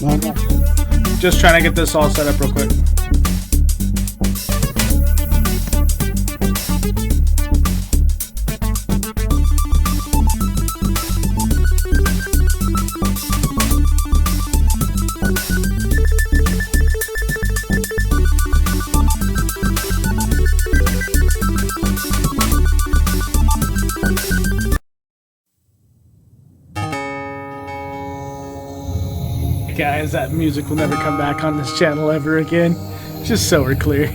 No, no. Just trying to get this all set up real quick. Guys, that music will never come back on this channel ever again. Just so we're clear.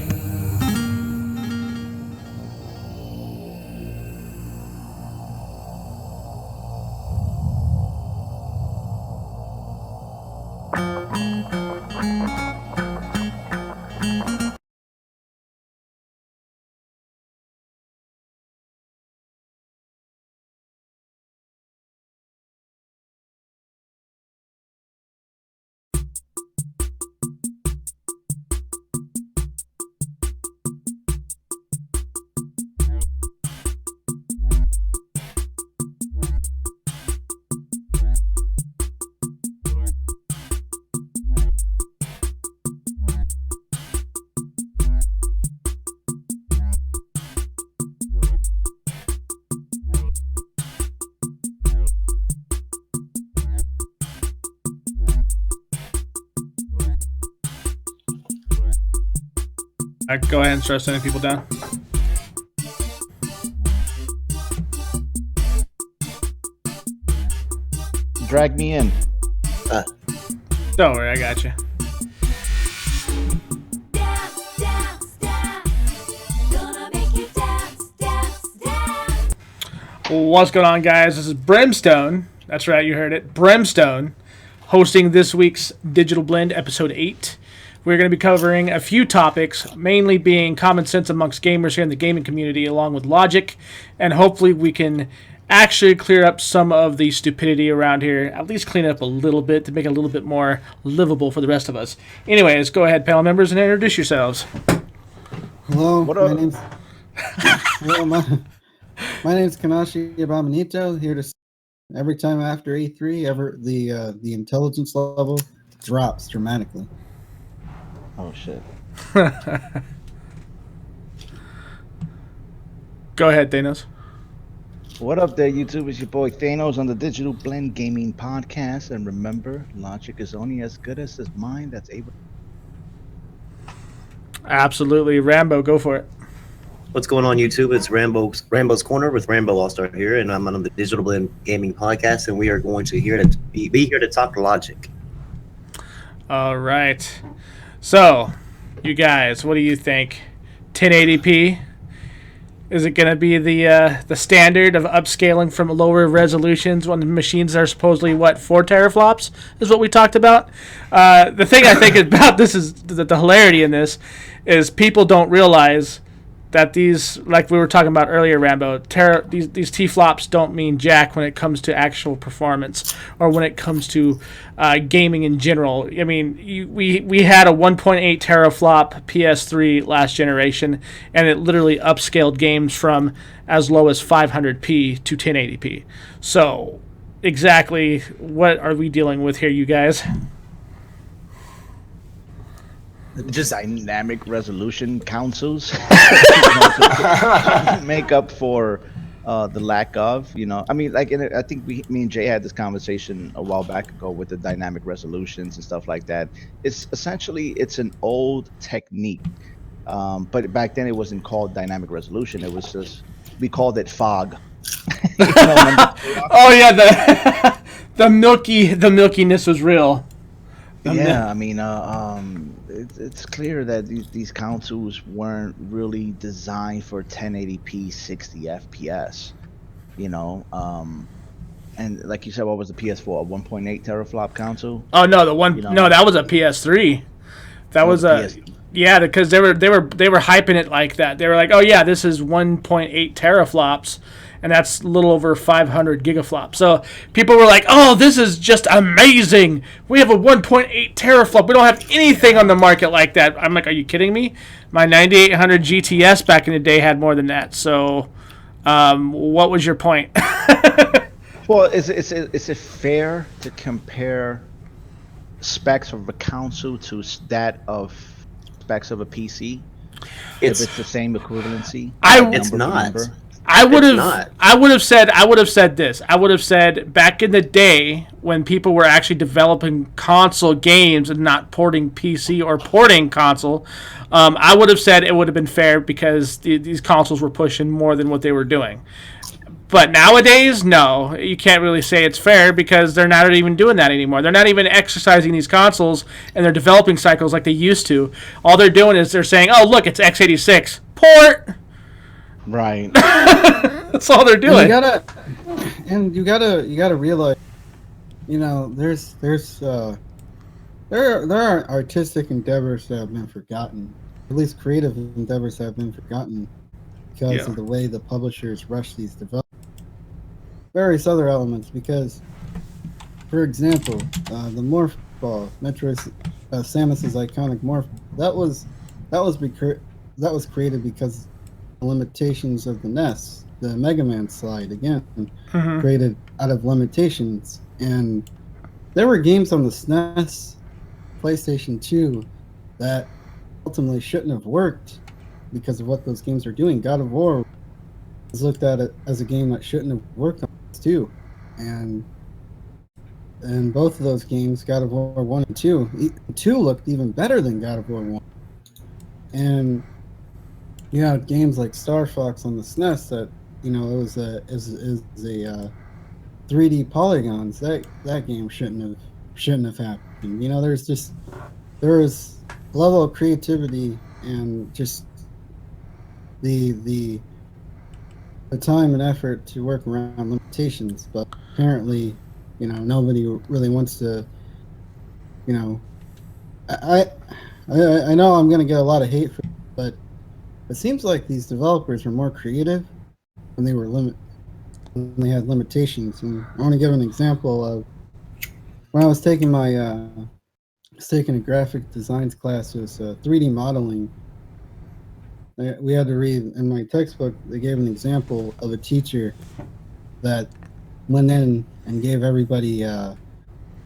Go ahead and start sending people down. Drag me in. Don't worry, I got you. What's going on, guys? This is Brimstone. That's right, you heard it. Brimstone hosting this week's Digital Blend episode 8. We're going to be covering a few topics, mainly being common sense amongst gamers here in the gaming community, along with logic, and hopefully we can actually clear up some of the stupidity around here, at least clean it up a little bit to make it a little bit more livable for the rest of us. Anyways, go ahead, panel members, and introduce yourselves. Hello, What up? My name's Kanashi Abamanito, here to every time after E3, the intelligence level drops dramatically. Oh shit. Go ahead, Thanos. What up there, YouTube? It's your boy Thanos on the Digital Blend Gaming Podcast. And remember, logic is only as good as his mind that's able. Absolutely. Rambo, go for it. What's going on, YouTube? It's Rambo's Corner with Rambo All-Star here, and I'm on the Digital Blend Gaming Podcast, and we are going to be here to talk logic. All right. So, you guys, what do you think? 1080p? Is it going to be the standard of upscaling from lower resolutions when the machines are supposedly, 4 teraflops is what we talked about? The thing I think about this is the hilarity in this is people don't realize that these, like we were talking about earlier, Rambo, these T-flops don't mean jack when it comes to actual performance or when it comes to gaming in general. I mean, we had a 1.8 teraflop PS3 last generation, and it literally upscaled games from as low as 500p to 1080p. So, exactly what are we dealing with here, you guys? Just dynamic resolution councils make up for the lack of, I mean, like, I think me and Jay had this conversation a while back ago with the dynamic resolutions and stuff like that. It's an old technique, but back then it wasn't called dynamic resolution. It was just, we called it fog. Oh yeah, the milkiness was real. Yeah, I mean, it's clear that these consoles weren't really designed for 1080p 60 FPS, and like you said, what was the PS4, a 1.8 teraflop console? Oh no, no, that was a PS3. That was a yeah, because they were hyping it like that. They were like, oh yeah, this is 1.8 teraflops. And that's a little over 500 gigaflops. So people were like, oh, this is just amazing. We have a 1.8 teraflop. We don't have anything on the market like that. I'm like, are you kidding me? My 9800 GTS back in the day had more than that. So what was your point? Well, is it fair to compare specs of a console to that of specs of a PC? If it's the same equivalency, It's number for not. number? I would It's have. not. I would have said this. I would have said back in the day when people were actually developing console games and not porting PC or porting console. I would have said it would have been fair because these consoles were pushing more than what they were doing. But nowadays, no, you can't really say it's fair because they're not even doing that anymore. They're not even exercising these consoles and their developing cycles like they used to. All they're doing is they're saying, "Oh, look, it's x86 port." Right. That's all they're doing. And you gotta realize, there are artistic endeavors that have been forgotten. At least creative endeavors have been forgotten because of the way the publishers rush these developments. Various other elements, because, for example, the Morph Ball, Samus's iconic Morph, that was created because the limitations of the NES, the Mega Man slide again, created out of limitations, and there were games on the SNES, PlayStation 2, that ultimately shouldn't have worked because of what those games are doing. God of War was looked at it as a game that shouldn't have worked on PS2, and both of those games, God of War 1 and 2, 2 looked even better than God of War 1. And you had games like Star Fox on the SNES that, it was a 3D polygons. That game shouldn't have happened. There was a level of creativity and just the time and effort to work around limitations, but apparently, nobody really wants to. I know I'm gonna get a lot of hate for it, but it seems like these developers were more creative when they were when they had limitations. And I want to give an example of when I was taking a graphic designs class. It was 3D modeling. We had to read in my textbook. They gave an example of a teacher that went in and gave everybody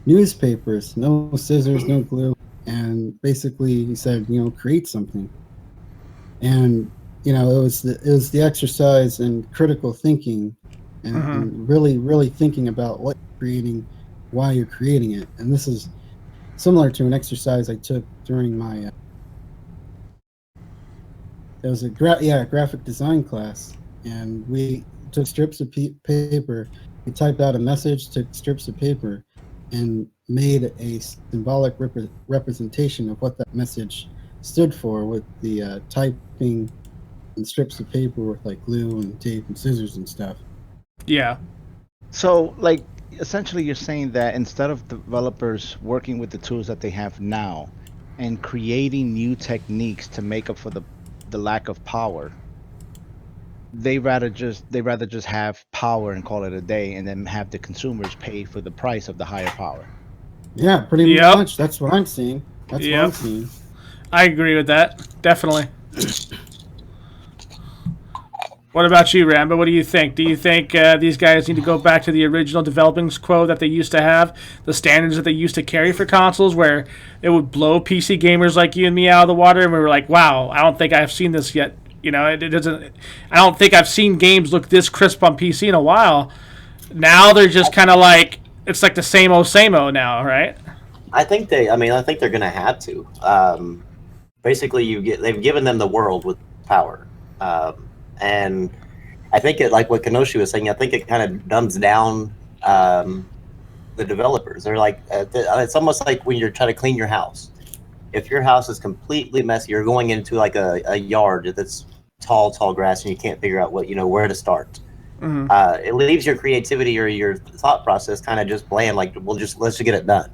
newspapers, no scissors, no glue, and basically he said, create something. And it was the exercise in critical thinking and really thinking about what you're creating, why you're creating it. And this is similar to an exercise I took during my it was a graphic design class, and we took strips of paper, we typed out a message, took strips of paper, and made a symbolic representation of what that message stood for with the typing and strips of paper with like glue and tape and scissors and stuff. Yeah. So, essentially, you're saying that instead of developers working with the tools that they have now and creating new techniques to make up for the lack of power, they rather just have power and call it a day, and then have the consumers pay for the price of the higher power. Yeah, pretty much. That's what I'm seeing. What I'm seeing. I agree with that. Definitely. What about you, Rambo? What do you think? Do you think these guys need to go back to the original developing quo that they used to have, the standards that they used to carry for consoles, where it would blow PC gamers like you and me out of the water, and we were like, "Wow, I don't think I've seen this yet." It doesn't. I don't think I've seen games look this crisp on PC in a while. Now they're just kind of like it's like the same old now, right? I think they're going to have to. Basically, they've given them the world with power. And I think like what Kenoshi was saying, I think it kind of dumbs down the developers. They're like, it's almost like when you're trying to clean your house. If your house is completely messy, you're going into like a yard that's tall grass, and you can't figure out where to start. It leaves your creativity or your thought process kind of just bland. Like, let's just get it done.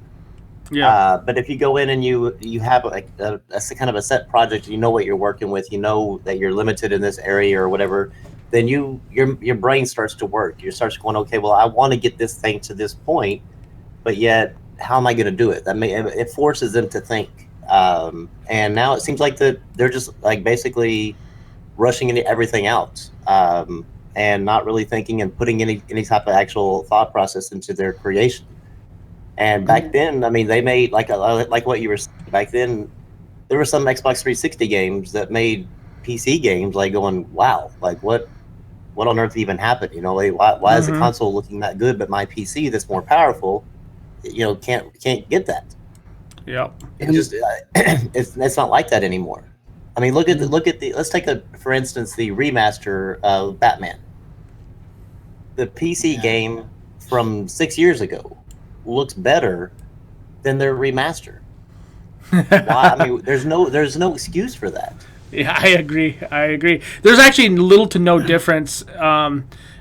Yeah. But if you go in and you have like a kind of a set project, you know what you're working with, you know that you're limited in this area or whatever, then your brain starts to work. You start going, okay, well, I want to get this thing to this point, but yet how am I going to do it? It forces them to think. And now it seems like they're just like basically rushing into everything out, and not really thinking and putting any type of actual thought process into their creation. And back then, I mean, they made like what you were saying. Back then, there were some Xbox 360 games that made PC games like going, wow, like what on earth even happened? You know, like, why is the console looking that good, but my PC that's more powerful, you know, can't get that. Yep. It just it's not like that anymore. I mean, look at the let's take for instance the remaster of Batman. The PC game from 6 years ago looks better than their remaster. Why? I mean, there's no excuse for that. Yeah, I agree. There's actually little to no difference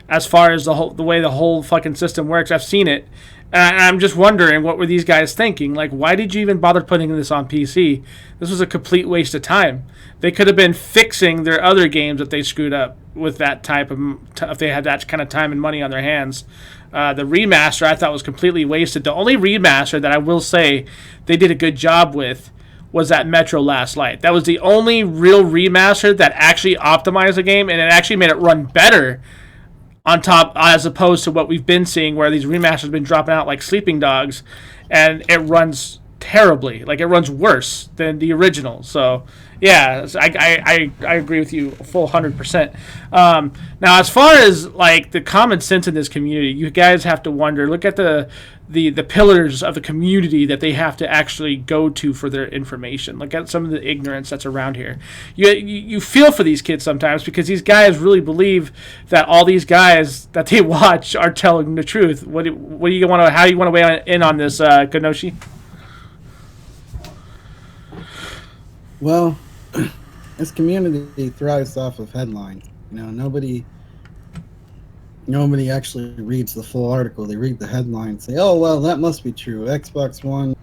as far as the way the whole fucking system works. I've seen it, and I'm just wondering what were these guys thinking? Like, why did you even bother putting this on PC? This was a complete waste of time. They could have been fixing their other games that they screwed up with that type of if they had that kind of time and money on their hands. The remaster I thought was completely wasted. The only remaster that I will say they did a good job with was that Metro Last Light. That was the only real remaster that actually optimized the game, and it actually made it run better on top, as opposed to what we've been seeing where these remasters have been dropping out like sleeping dogs, and it runs terribly. Like, it runs worse than the original. So yeah, I agree with you a full 100%. Now, as far as like the common sense in this community, you guys have to wonder. Look at the pillars of the community that they have to actually go to for their information. Look at some of the ignorance that's around here. You feel for these kids sometimes because these guys really believe that all these guys that they watch are telling the truth. What do you want to? How do you want to weigh in on this, Kanoshi? Well, this community thrives off of headlines. You know, nobody actually reads the full article. They read the headline, say, "Oh, well, that must be true. Xbox One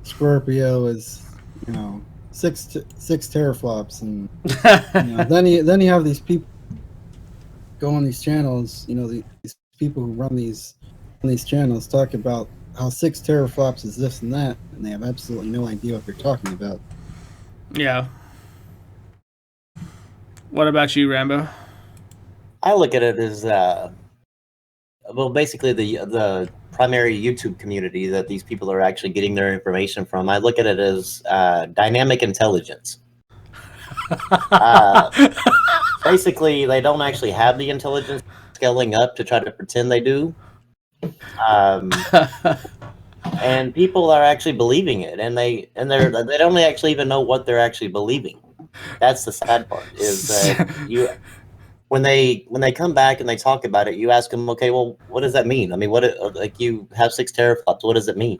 Scorpio is, you know, six teraflops," and you know, then you have these people go on these channels. You know, these people who run these channels talk about how 6 teraflops is this and that, and they have absolutely no idea what they're talking about. Yeah. What about you, Rambo? I look at it as well, basically the primary YouTube community that these people are actually getting their information from. I look at it as dynamic intelligence. Basically, they don't actually have the intelligence scaling up to try to pretend they do. And people are actually believing it, and they don't actually even know what they're actually believing. That's the sad part. Is that when they come back and they talk about it, you ask them, okay, well, what does that mean? I mean, like, you have 6 teraflops. What does it mean?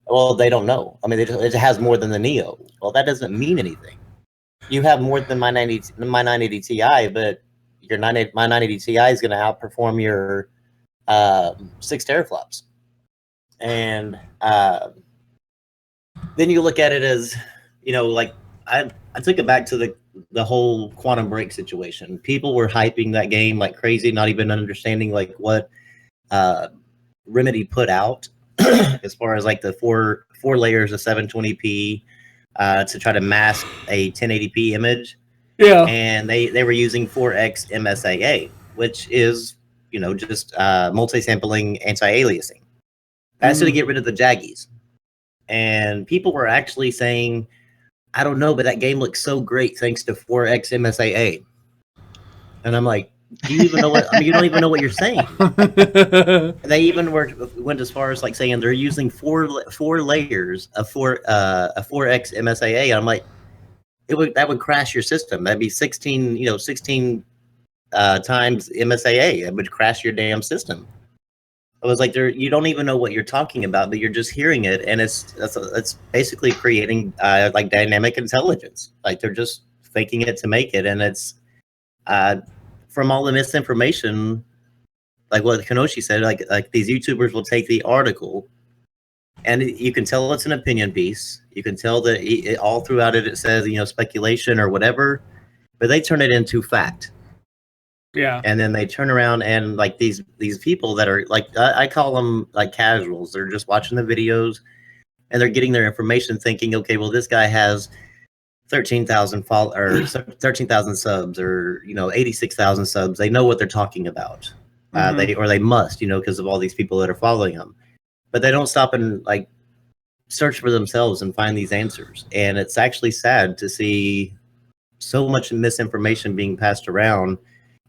Well, they don't know. I mean, it has more than the Neo. Well, that doesn't mean anything. You have more than my 980 Ti, but my 980 Ti is going to outperform your 6 teraflops. And then you look at it as, you know, like I took it back to the whole Quantum Break situation. People were hyping that game like crazy, not even understanding like what Remedy put out as far as like the four layers of 720p to try to mask a 1080p image. Yeah. And they were using 4x MSAA, which is, you know, just multi-sampling anti-aliasing. That's to get rid of the jaggies. And people were actually saying, I don't know, but that game looks so great thanks to 4x MSAA. And I'm like, do you even know what? I mean, you don't even know what you're saying. They even went as far as like saying they're using four layers of 4x MSAA. And I'm like, that would crash your system. That'd be 16 times MSAA. It would crash your damn system. I was like, you don't even know what you're talking about, but you're just hearing it, and it's basically creating like dynamic intelligence. Like, they're just faking it to make it, and it's from all the misinformation, like what Kanoshi said. Like these YouTubers will take the article, and you can tell it's an opinion piece. You can tell that all throughout it says, you know, speculation or whatever, but they turn it into fact. Yeah. And then they turn around and like these people that are like, I call them like casuals. They're just watching the videos and they're getting their information thinking, okay, well, this guy has 13,000 subs, or, you know, 86,000 subs. They know what they're talking about. They must, you know, because of all these people that are following them. but they don't stop and like search for themselves and find these answers. And it's actually sad to see so much misinformation being passed around.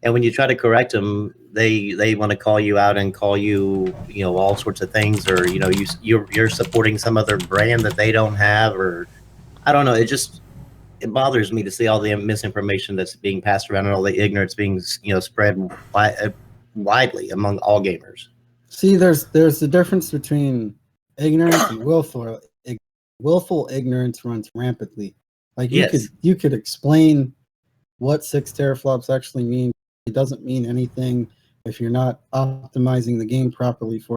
And when you try to correct them, they want to call you out and call you, you know, all sorts of things, or you know, you're supporting some other brand that they don't have, or I don't know. It bothers me to see all the misinformation that's being passed around and all the ignorance being, you know, spread widely among all gamers. See, there's the difference between ignorance and willful. Willful ignorance runs rampantly. Like you could explain what 6 teraflops actually mean. It doesn't mean anything if you're not optimizing the game properly for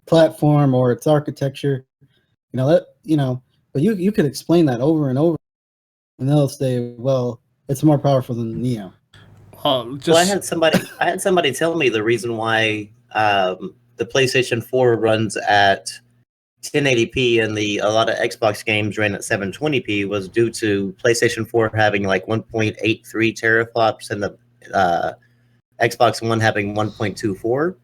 platform or its architecture. But you could explain that over and over, and they'll say, "Well, it's more powerful than Neo." Well, I had somebody tell me the reason why the PlayStation 4 runs at 1080p and a lot of Xbox games ran at 720p was due to PlayStation 4 having like 1.83 teraflops and the Xbox One having 1.24.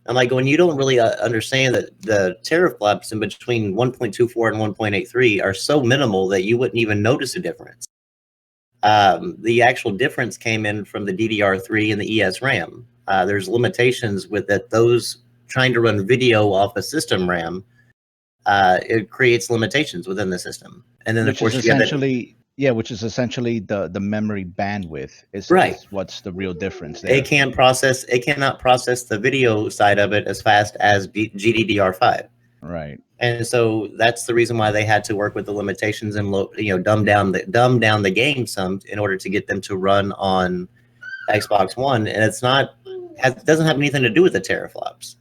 I'm like, when you don't really understand that the teraflops in between 1.24 and 1.83 are so minimal that you wouldn't even notice a difference. The actual difference came in from the DDR3 and the ESRAM. There's limitations with that. Those trying to run video off a system RAM, it creates limitations within the system. And then which of course is essentially the memory bandwidth is what's the real difference there. It cannot process the video side of it as fast as GDDR5. Right. And so that's the reason why they had to work with the limitations and dumb down the game some in order to get them to run on Xbox One. And it doesn't have anything to do with the teraflops.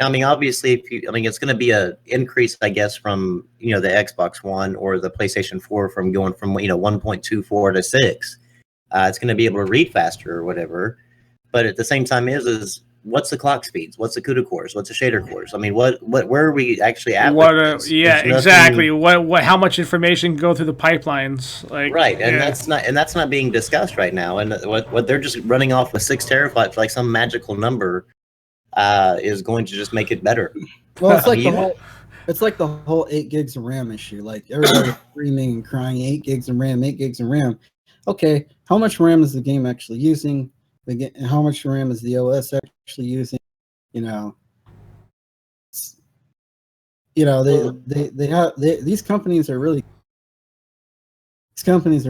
I mean, obviously, it's going to be a increase, I guess, from the Xbox One or the PlayStation 4 from going from 1.24 to 6. It's going to be able to read faster or whatever. But at the same time, is what's the clock speeds? What's the CUDA cores? What's the shader cores? I mean, where are we actually at? Exactly. What? How much information go through the pipelines? And that's not being discussed right now. And what they're just running off with 6 teraflops, like some magical number. Is going to just make it better. Well, it's like the whole 8 gigs of RAM issue. Like everybody's screaming and crying, 8 gigs of RAM, 8 gigs of RAM. Okay, how much RAM is the game actually using? How much RAM is the OS actually using? These companies are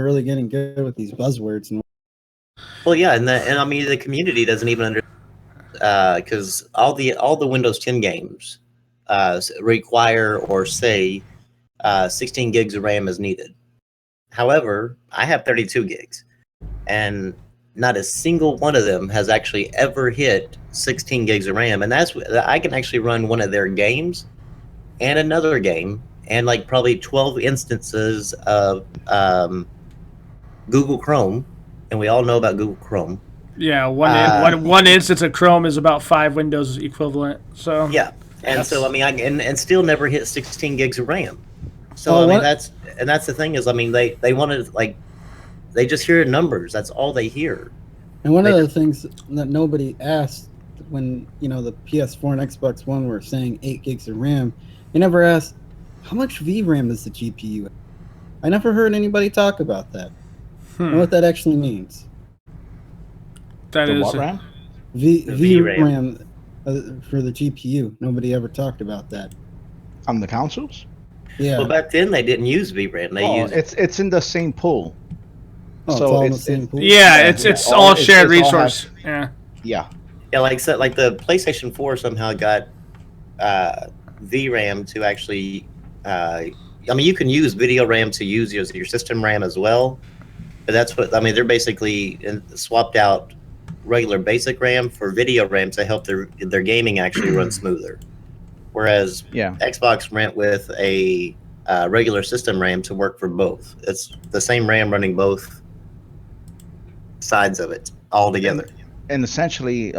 really getting good with these buzzwords. Well, yeah, and I mean the community doesn't even understand. Because all the Windows 10 games require or say 16 gigs of RAM is needed. However, I have 32 gigs, and not a single one of them has actually ever hit 16 gigs of RAM. And I can actually run one of their games and another game and like probably 12 instances of Google Chrome, and we all know about Google Chrome. Yeah, one instance of Chrome is about 5 Windows equivalent. So yeah, and so I mean, and still never hit 16 gigs of RAM. So that's the thing is, I mean, they wanted they just hear numbers. That's all they hear. And one of the things that nobody asked when the PS4 and Xbox One were saying 8 gigs of RAM, they never asked how much VRAM is the GPU. I never heard anybody talk about that. And what that actually means. That is what RAM? VRAM for the GPU. Nobody ever talked about that. On the consoles? Yeah. Well, back then they didn't use VRAM. It's in the same pool. Oh, so it's all in the same pool? Yeah, it's all shared resource. Yeah. Yeah, like the PlayStation 4 somehow got VRAM to actually. I mean, you can use video RAM to use your system RAM as well, but that's what I mean. They're basically swapped out regular basic RAM for video RAM to help their gaming actually run smoother. Whereas Xbox went with a regular system RAM to work for both. It's the same RAM running both sides of it all together. And essentially,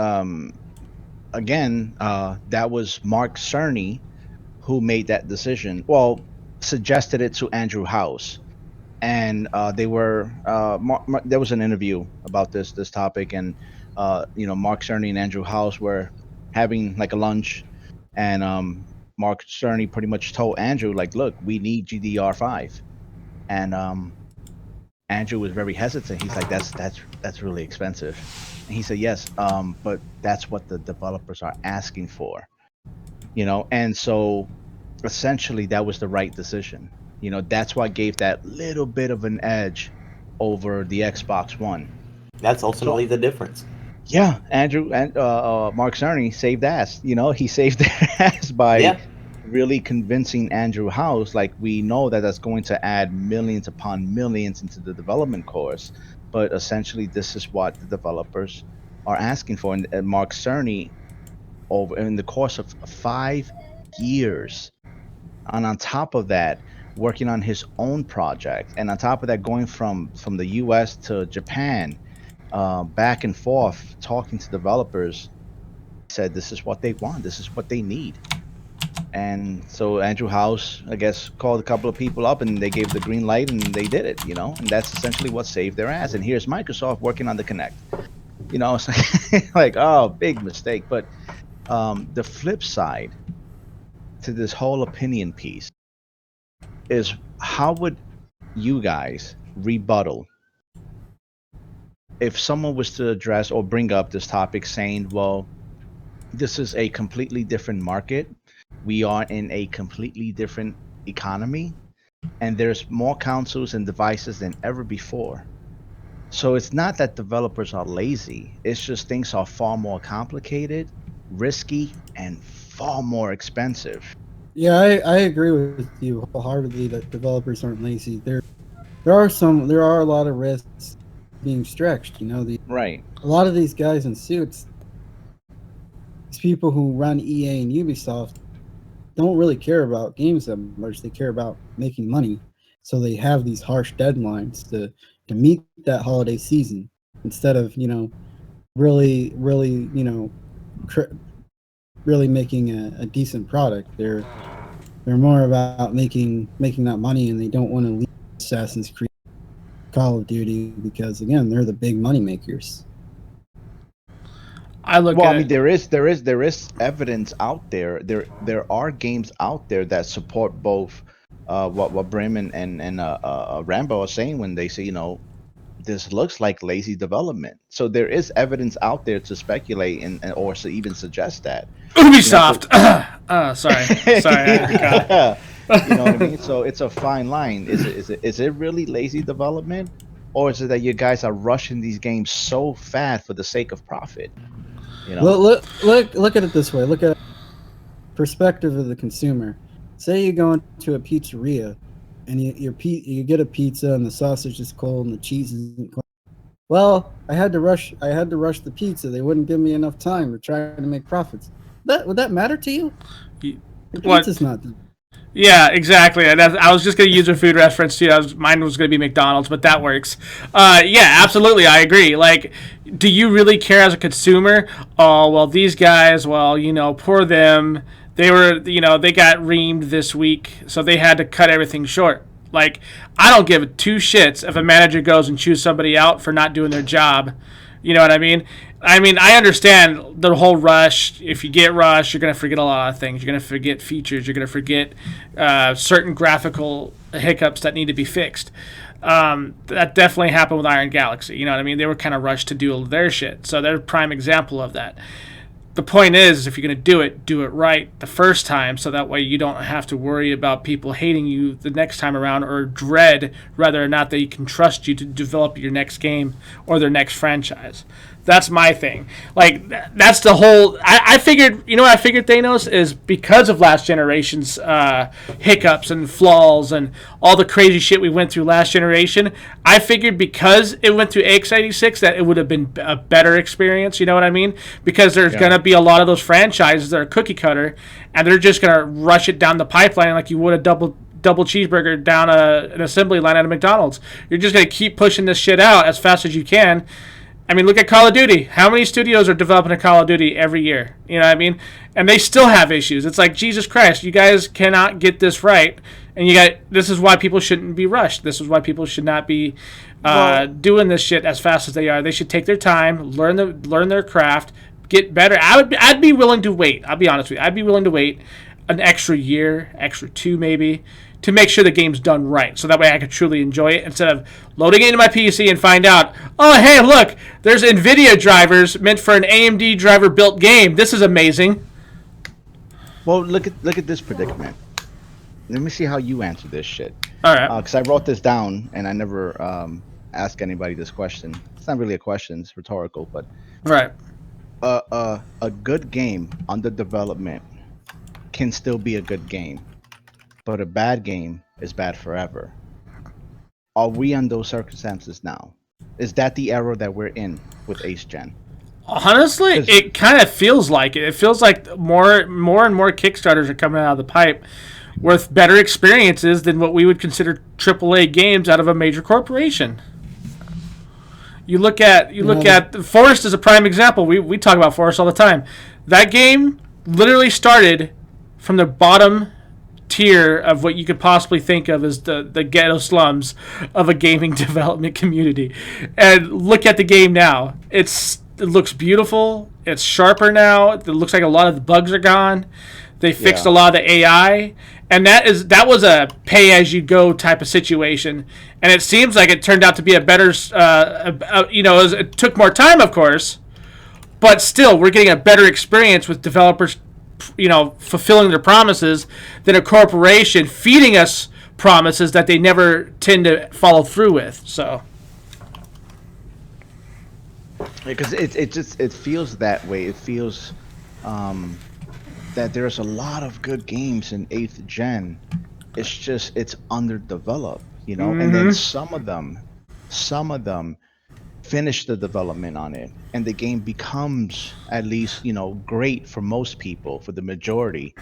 again, that was Mark Cerny who made that decision. Well, suggested it to Andrew House. And they were there was an interview about this topic, and Mark Cerny and Andrew House were having like a lunch, And Mark Cerny pretty much told Andrew, like, look, we need GDR5. And Andrew was very hesitant. He's like, that's really expensive. And he said, yes, but that's what the developers are asking for. And so essentially that was the right decision. That's what gave that little bit of an edge over the Xbox One. That's ultimately the difference. Yeah, Andrew and Mark Cerny saved ass. He saved their ass by really convincing Andrew House. Like, we know that that's going to add millions upon millions into the development course, but essentially this is what the developers are asking for. And Mark Cerny, over in the course of 5 years, and on top of that, working on his own project, and on top of that, going from the U.S. to Japan, back and forth, talking to developers, said this is what they want, this is what they need. And so Andrew House, I guess, called a couple of people up, and they gave the green light, and they did it, and that's essentially what saved their ass. And here's Microsoft working on the Kinect. It's like, oh, big mistake. But the flip side to this whole opinion piece is, how would you guys rebuttal if someone was to address or bring up this topic, saying, well, this is a completely different market, we are in a completely different economy, and there's more consoles and devices than ever before. So it's not that developers are lazy, it's just things are far more complicated, risky, and far more expensive. Yeah, I agree with you wholeheartedly that developers aren't lazy. There are a lot of risks being stretched. Right. A lot of these guys in suits, these people who run EA and Ubisoft, don't really care about games that much. They care about making money, so they have these harsh deadlines to meet that holiday season instead of really making a decent product. They're more about making that money, and they don't want to leave Assassin's Creed, Call of Duty, because again, they're the big money makers. I mean, there is evidence out there. There are games out there that support both what Brim and Rambo are saying when they say, this looks like lazy development. So there is evidence out there to speculate and or to even suggest that. Ubisoft. Sorry. You know what I mean? So it's a fine line. Is it really lazy development, or is it that you guys are rushing these games so fast for the sake of profit? Look at it this way. Look at perspective of the consumer. Say you go into a pizzeria and you get a pizza and the sausage is cold and the cheese isn't cold. Well, I had to rush the pizza. They wouldn't give me enough time. We're trying to make profits. Would that matter to you? The pizza's not done. Yeah, exactly. I was just going to use a food reference too. Mine was going to be McDonald's, but that works. Yeah, absolutely. I agree. Like, do you really care as a consumer? Oh, well, these guys, poor them. They were, they got reamed this week, so they had to cut everything short. Like, I don't give two shits if a manager goes and chews somebody out for not doing their job. You know what I mean? I understand the whole rush. If you get rushed, you're going to forget a lot of things. You're going to forget features. You're going to forget certain graphical hiccups that need to be fixed. That definitely happened with Iron Galaxy. You know what I mean? They were kind of rushed to do their shit. So they're a prime example of that. The point is, if you're going to do it right the first time, so that way you don't have to worry about people hating you the next time around, or dread whether or not they can trust you to develop your next game or their next franchise. That's my thing. Like, that's the whole... I figured... You know what I figured, Thanos? Is because of last generation's hiccups and flaws and all the crazy shit we went through last generation, I figured because it went through x86 that it would have been a better experience, you know what I mean? Because there's going to be a lot of those franchises that are cookie cutter, and they're just going to rush it down the pipeline like you would a double cheeseburger down an assembly line at a McDonald's. You're just going to keep pushing this shit out as fast as you can. I mean, look at Call of Duty. How many studios are developing a Call of Duty every year? You know what I mean? And they still have issues. It's like, Jesus Christ, you guys cannot get this right. And this is why people shouldn't be rushed. This is why people should not be doing this shit as fast as they are. They should take their time, learn their craft, get better, I'd be willing to wait. I'll be honest with you. I'd be willing to wait an extra year, extra 2 maybe, to make sure the game's done right. So that way I could truly enjoy it instead of loading it into my PC and find out, oh, hey, look, there's NVIDIA drivers meant for an AMD driver built game. This is amazing. Well, look at this predicament. Let me see how you answer this shit. All right. Because I wrote this down and I never ask anybody this question. It's not really a question; it's rhetorical. But Right. a good game under development can still be a good game, but a bad game is bad forever. Are we on those circumstances now? Is that the era that we're in with Ace Gen? Honestly, it kind of feels like it. It feels like more and more Kickstarters are coming out of the pipe with better experiences than what we would consider AAA games out of a major corporation. You look at Forest as a prime example. We talk about Forest all the time. That game literally started from the bottom tier of what you could possibly think of as the ghetto slums of a gaming development community. And look at the game now. It looks beautiful. It's sharper now. It looks like a lot of the bugs are gone. They fixed a lot of the AI, and that was a pay-as-you-go type of situation. And it seems like it turned out to be a better, it took more time, of course, but still, we're getting a better experience with developers, fulfilling their promises than a corporation feeding us promises that they never tend to follow through with. So, because it feels that way. It feels that there's a lot of good games in 8th gen. It's underdeveloped, and then some of them finish the development on it, and the game becomes at least great for most people, for the majority.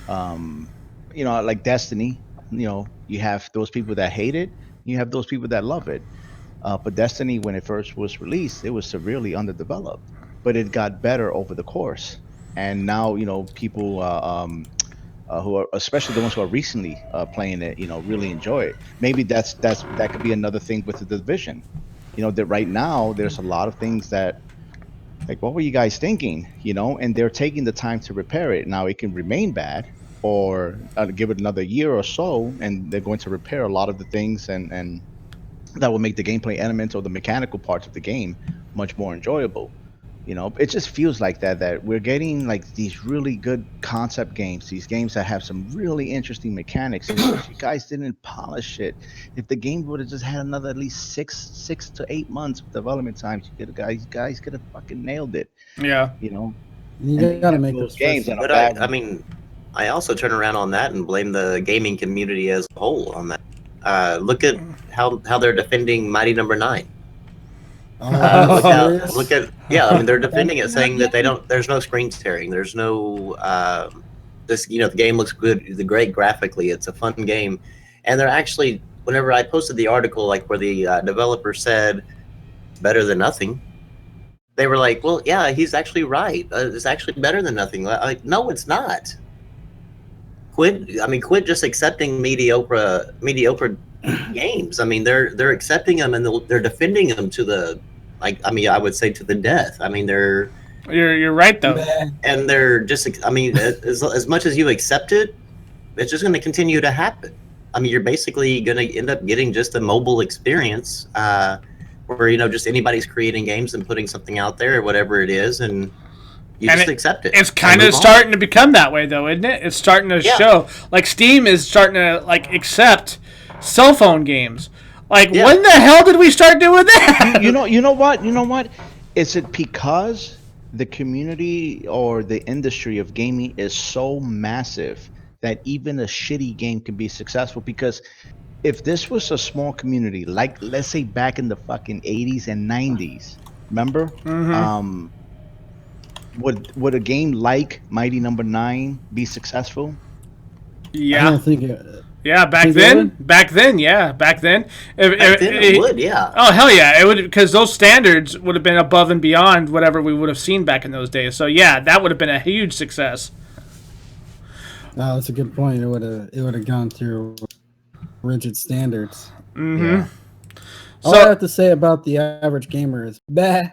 Like Destiny, you have those people that hate it, you have those people that love it. But Destiny, when it first was released, it was severely underdeveloped, but it got better over the course. And now, people who are, especially the ones who are recently playing it, really enjoy it. Maybe that could be another thing with the Division. That right now there's a lot of things that, like, what were you guys thinking? And they're taking the time to repair it. Now it can remain bad, or give it another year or so, and they're going to repair a lot of the things, and that will make the gameplay elements or the mechanical parts of the game much more enjoyable. It just feels like that we're getting like these really good concept games, these games that have some really interesting mechanics. And if you guys didn't polish it, if the game would have just had another at least six to 8 months of development time, you guys could have fucking nailed it. Yeah. You gotta make those games. But I also turn around on that and blame the gaming community as a whole on that. Look at how they're defending Mighty Number 9. Look at they're defending it, saying that there's no screen tearing, there's no the game looks good, great graphically, it's a fun game. And they're actually, whenever I posted the article, like where the developer said better than nothing, they were like, well, yeah, he's actually right, it's actually better than nothing. Like, no, it's not. Quit just accepting mediocre games. They're accepting them, and they're defending them to the, I would say to the death. You're right though. And they're just, as much as you accept it, it's just going to continue to happen. You're basically going to end up getting just a mobile experience, where just anybody's creating games and putting something out there or whatever it is, and you just accept it. It's kind of starting to become that way, though, isn't it? It's starting to show. Like, Steam is starting to accept cell phone games. When the hell did we start doing that? You know what? Is it because the community or the industry of gaming is so massive that even a shitty game can be successful? Because if this was a small community, like let's say back in the fucking 80s and 90s, remember? Mm-hmm. Would a game like Mighty Number 9 be successful? I don't think back then. It would, yeah. Oh, hell yeah, it would, because those standards would have been above and beyond whatever we would have seen back in those days. So yeah, that would have been a huge success. Oh, that's a good point. It would have gone through rigid standards. Mm-hmm. All I have to say about the average gamer is bah.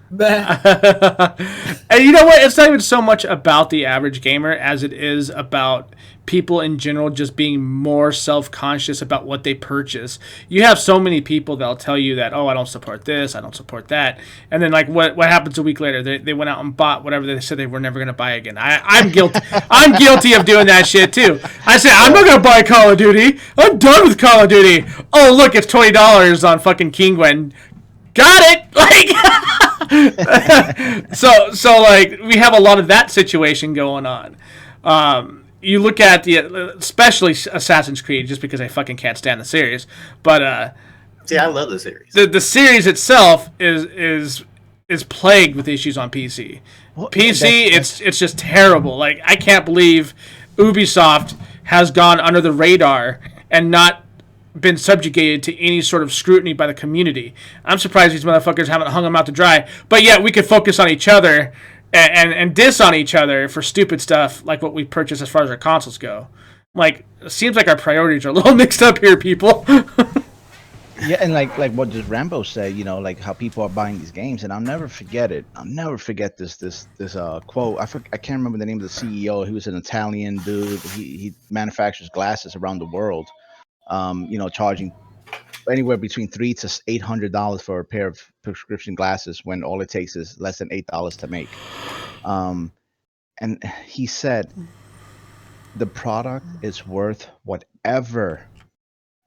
And you know what? It's not even so much about the average gamer as it is about people in general just being more self-conscious about what they purchase. You have so many people that'll tell you that, oh, I don't support this, I don't support that. And then like what happens a week later? They went out and bought whatever they said they were never going to buy again. I'm guilty. I'm guilty of doing that shit too. I say, I'm not going to buy Call of Duty. I'm done with Call of Duty. Oh, look, it's $20 on fucking Kingwen. Got it. Like so like we have a lot of that situation going on. You look at especially Assassin's Creed, just because I fucking can't stand the series, but See, I love the series. the series itself is plagued with issues on PC. Well, PC, it's just terrible. Like, I can't believe Ubisoft has gone under the radar and not been subjugated to any sort of scrutiny by the community. I'm surprised these motherfuckers haven't hung them out to dry. But yet we could focus on each other and diss on each other for stupid stuff like what we purchase as far as our consoles go. Like, it seems like our priorities are a little mixed up here, people. Yeah, and like what just Rambo said, you know, like how people are buying these games, and I'll never forget it. I'll never forget this quote. I can't remember the name of the CEO. He was an Italian dude. He manufactures glasses around the world. You know, charging anywhere between $300 to $800 for a pair of prescription glasses when all it takes is less than $8 to make. And he said, the product is worth whatever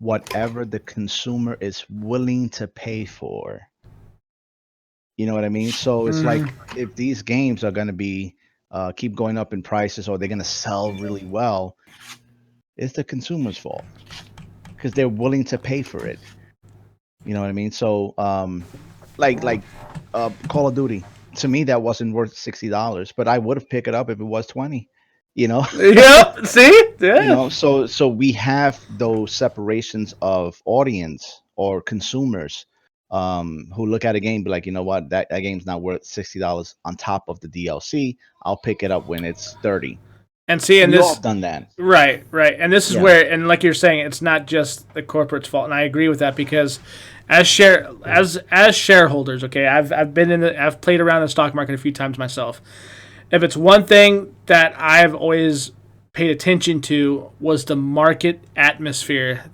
the consumer is willing to pay for. You know what I mean? So it's like, if these games are going to be keep going up in prices, or they're going to sell really well, it's the consumer's fault, because they're willing to pay for it. You know what I mean? So like Call of Duty, to me that wasn't worth $60, but I would have picked it up if it was 20. You know? Yep. See? Yeah. You know, so we have those separations of audience or consumers who look at a game, be like, you know what, that game's not worth $60 on top of the DLC. I'll pick it up when it's 30. And see, and We've this all done that. right, and this is Yeah. where, and like you're saying, it's not just the corporate's fault, and I agree with that, because as shareholders, okay, I've played around the stock market a few times myself. If it's one thing that I've always paid attention to, was the market atmosphere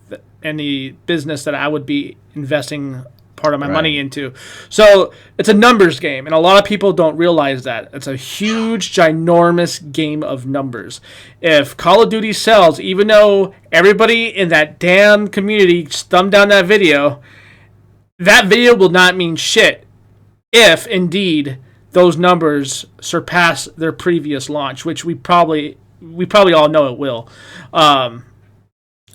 and the business that I would be investing part of my money into. So it's a numbers game, and a lot of people don't realize that. It's a huge, ginormous game of numbers. If Call of Duty sells, even though everybody in that damn community thumbed down that video will not mean shit if, indeed, those numbers surpass their previous launch, which we probably all know it will.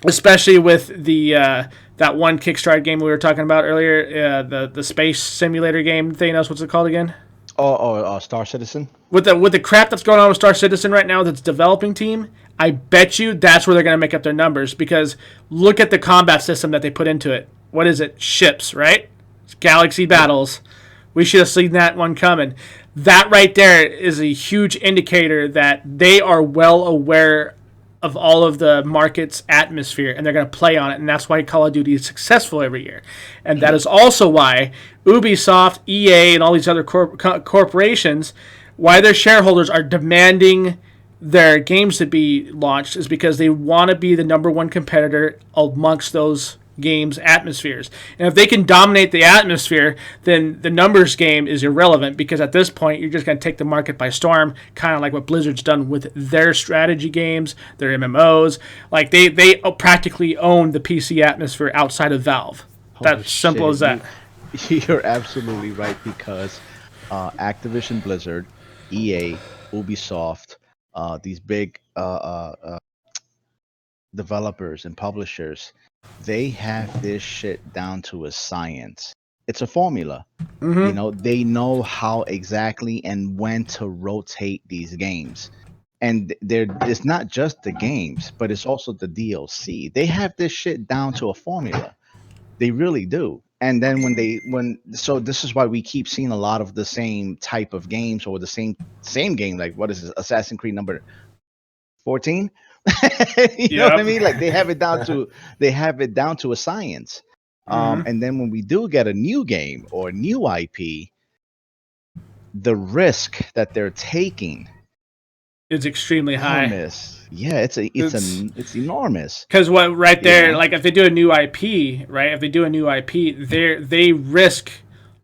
Especially with the that one Kickstarter game we were talking about earlier, the space simulator game. Thanos, what's it called again? Star Citizen. With the crap that's going on with Star Citizen right now, with its developing team, I bet you that's where they're going to make up their numbers, because look at the combat system that they put into it. What is it? Ships, right? It's galaxy battles. We should have seen that one coming. That right there is a huge indicator that they are well aware of all of the market's atmosphere, and they're going to play on it, and that's why Call of Duty is successful every year. And that is also why Ubisoft, EA, and all these other corporations, why their shareholders are demanding their games to be launched, is because they want to be the number one competitor amongst those games' atmospheres. And if they can dominate the atmosphere, then the numbers game is irrelevant, because at this point you're just going to take the market by storm, kind of like what Blizzard's done with their strategy games, their MMOs. Like they practically own the PC atmosphere outside of Valve. That's simple as that. You're absolutely right, because Activision Blizzard, EA, Ubisoft, these big developers and publishers, they have this shit down to a science. It's a formula. Mm-hmm. You know, they know how exactly and when to rotate these games. And it's not just the games, but it's also the DLC. They have this shit down to a formula. They really do. And then so this is why we keep seeing a lot of the same type of games, or the same game, like what is this, Assassin's Creed number 14? You know what I mean? Like they have it down to a science. And then when we do get a new game or a new IP, the risk that they're taking It's extremely high. enormous. Yeah, it's enormous. Because what right there, Yeah. like if they do a new IP, right? If they do a new IP, they risk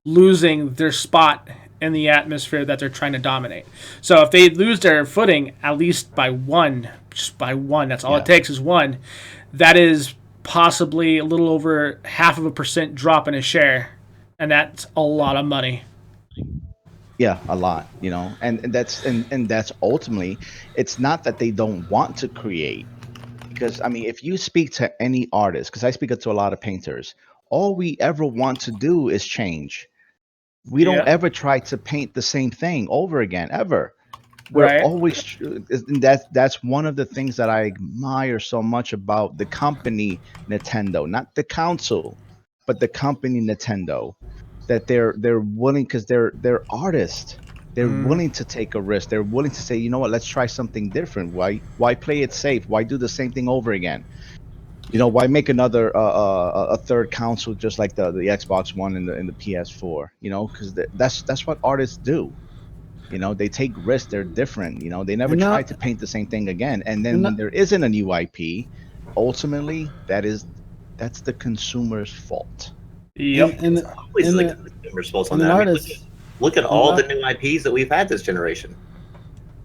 losing their spot in the atmosphere that they're trying to dominate. So if they lose their footing at least by one, just by one, that's all Yeah. it takes is one. That is possibly a little over 0.5% drop in a share, and that's a lot of money. Yeah, a lot, and that's ultimately, it's not that they don't want to create, because I mean, if you speak to any artist, because I speak to a lot of painters, all we ever want to do is change. We don't Yeah. ever try to paint the same thing over again, ever. We're Right. always, and that's one of the things that I admire so much about the company Nintendo, not the council, but the company Nintendo, that they're willing, because they're artists. They're willing to take a risk. They're willing to say, you know what, let's try something different. Why play it safe? Why do the same thing over again? Why make another a third console just like the Xbox One and the PS4? Because that's what artists do. They take risks. They're different. They never And try not- to paint the same thing again. And then and when not- there isn't a new IP, ultimately that's the consumer's fault. Yep. and Always and the the- consumer's fault and on the that. I mean, artists- look at all the new IPs that we've had this generation.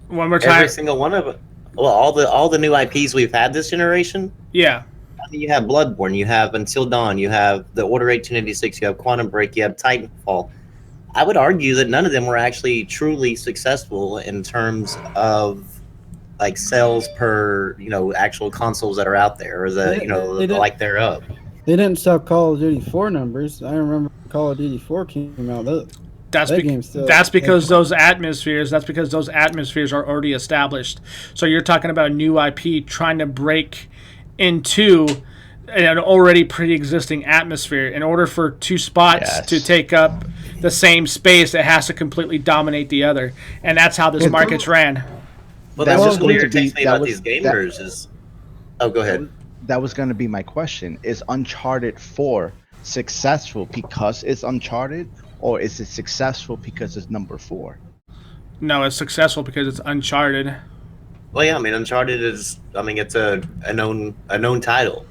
One more time. Every single one of them. Well, all the new IPs we've had this generation. Yeah. I mean, you have Bloodborne, you have Until Dawn, you have the Order 1886, you have Quantum Break, you have Titanfall. I would argue that none of them were actually truly successful in terms of like sales per actual consoles that are out there, or They the did- like thereof. They didn't sell Call of Duty 4 numbers. I remember Call of Duty 4 came out. That's That be- game's still- that's because those atmospheres. That's because those atmospheres are already established. So you're talking about a new IP trying to break into an already pre-existing atmosphere. In order for two spots Yes. to take up the same space, it has to completely dominate the other, and that's how this Well, market's ran. Well, That that's was just what going to be- irritates me that about was- these gamers is. Oh, go ahead. That was going to be my question. Is Uncharted 4 successful because it's Uncharted, or is it successful because it's number 4? No, it's successful because it's Uncharted. Well, yeah, I mean, Uncharted is. I mean, it's a known title,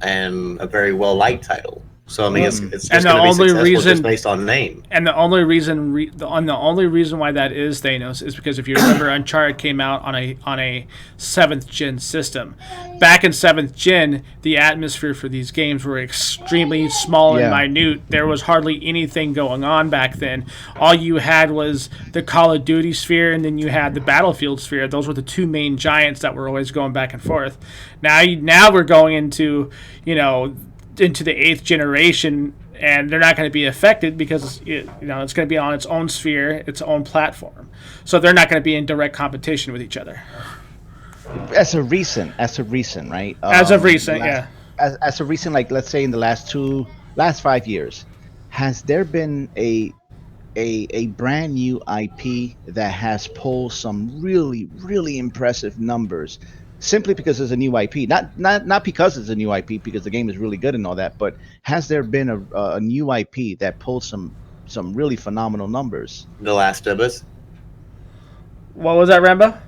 and a very well liked title. So I mean, it's And just the going to be only successful reason- just based on name. And the only reason the only reason why that is, Thanos, is because if you remember, Uncharted came out on a 7th gen system. Back in 7th gen, the atmosphere for these games were extremely small and Yeah. minute. There was hardly anything going on back then. All you had was the Call of Duty sphere, and then you had the Battlefield sphere. Those were the two main giants that were always going back and forth. Now we're going into into the 8th generation, and they're not going to be affected because it's going to be on its own sphere, its own platform. So they're not going to be in direct competition with each other. As a recent, right? As of recent, last- yeah. As a recent, like let's say in the last 5 years, has there been a brand new IP that has pulled some really, really impressive numbers, simply because it's a new IP, not because it's a new IP, because the game is really good and all that, but has there been a new IP that pulled some really phenomenal numbers? The Last of Us. What was that, Rambo?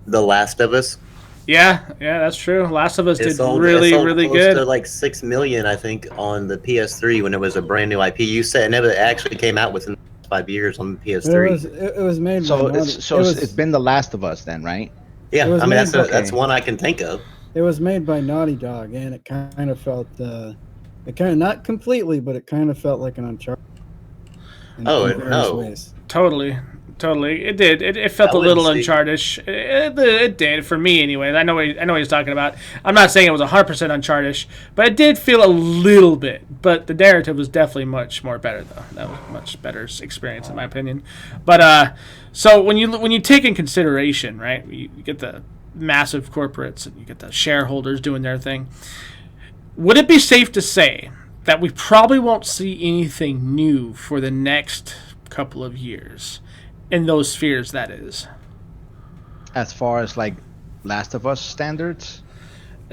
The Last of Us. Yeah, that's true. Last of Us It did sold- really, it sold really close good. To like 6 million, I think, on the PS3 when it was a brand new IP. You said it actually came out within 5 years on the PS3. It was made So by it's been The Last of Us then, right? Yeah, it was I mean made by- that's one I can think of. It was made by Naughty Dog, and it kind of felt, it kind of, not completely, but it kind of felt like an Uncharted. in various no. ways. Totally. It did. It felt I a little wouldn't say- Uncharted-ish. It did for me anyway. I know what he's talking about. I'm not saying it was 100% Uncharted-ish, but it did feel a little bit. But the narrative was definitely much more better, though. That was a much better experience in my opinion. But so when you take in consideration, right, you get the massive corporates and you get the shareholders doing their thing. Would it be safe to say that we probably won't see anything new for the next couple of years? In those spheres, that is. As far as like Last of Us standards,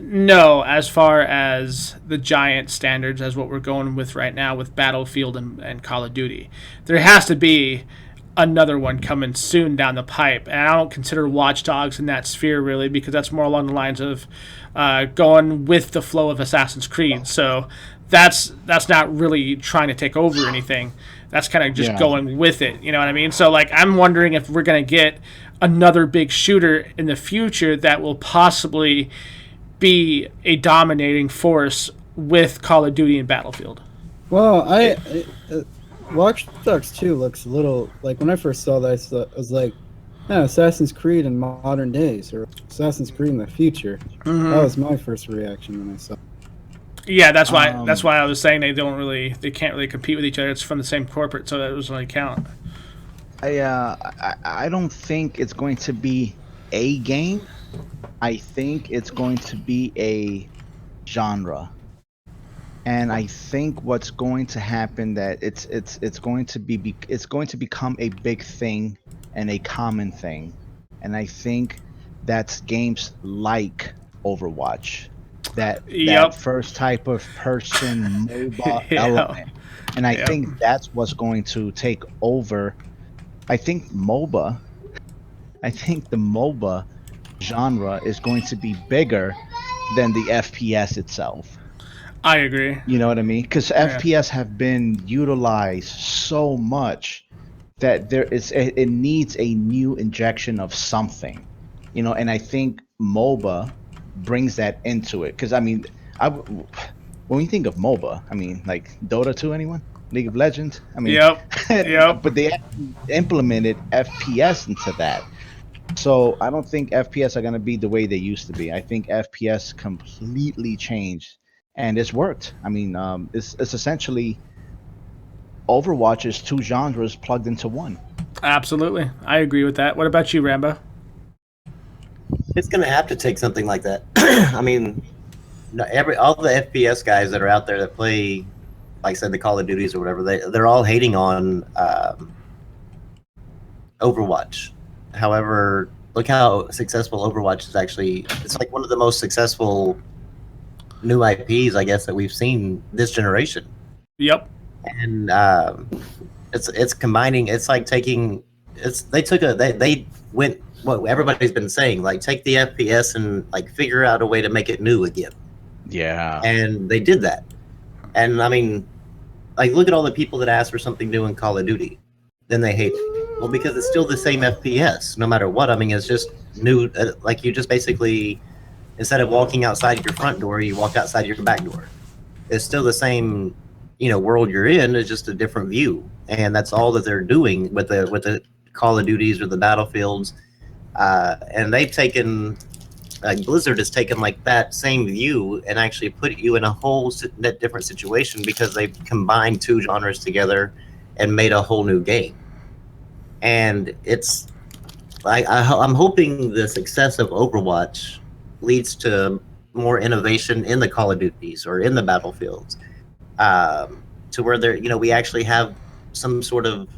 No, as far as the giant standards, as what we're going with right now with Battlefield and Call of Duty. There has to be another one coming soon down the pipe. And I don't consider Watch Dogs in that sphere really, because that's more along the lines of going with the flow of Assassin's Creed. So that's not really trying to take over anything. That's kind of just going with it. You know what I mean? So like, I'm wondering if we're gonna get another big shooter in the future that will possibly be a dominating force with Call of Duty and Battlefield. Well, Watch Dogs 2 looks a little like when I first saw that, I was like, Assassin's Creed in modern days or Assassin's Creed in the future. Mm-hmm. That was my first reaction when I saw it. Yeah, that's why I was saying they can't really compete with each other. It's from the same corporate, so that doesn't really count. I don't think it's going to be a game. I think it's going to be a genre. And I think what's going to happen that it's going to become a big thing and a common thing, and I think that's games like Overwatch, that first type of person MOBA element, and I think that's what's going to take over. I think the MOBA genre is going to be bigger than the FPS itself. I agree. You know what I mean? Because FPS have been utilized so much that it needs a new injection of something, you know. And I think MOBA brings that into it. Because I mean, when you think of MOBA, I mean like Dota 2, anyone? League of Legends? I mean, yep. But they implemented FPS into that. So I don't think FPS are going to be the way they used to be. I think FPS completely changed. And it's worked. I mean, it's essentially Overwatch is two genres plugged into one. Absolutely, I agree with that. What about you, Rambo? It's going to have to take something like that. I mean, all the FPS guys that are out there that play, like I said, the Call of Duties or whatever, they're all hating on Overwatch. However, look how successful Overwatch is actually. It's like one of the most successful new IPs, I guess, that we've seen this generation. Yep. And it's combining. It's like taking. They went what everybody's been saying. Like take the FPS and like figure out a way to make it new again. Yeah. And they did that. And I mean, like look at all the people that ask for something new in Call of Duty, then they hate it. Well, because it's still the same FPS, no matter what. I mean, it's just new. Like you just basically. Instead of walking outside your front door, you walk outside your back door. It's still the same, world you're in. It's just a different view, and that's all that they're doing with the Call of Duties or the Battlefields. And they've taken, Blizzard has taken like that same view and actually put you in a whole different situation because they've combined two genres together and made a whole new game. And it's like I'm hoping the success of Overwatch leads to more innovation in the Call of Duties or in the Battlefields, to where we actually have some sort of,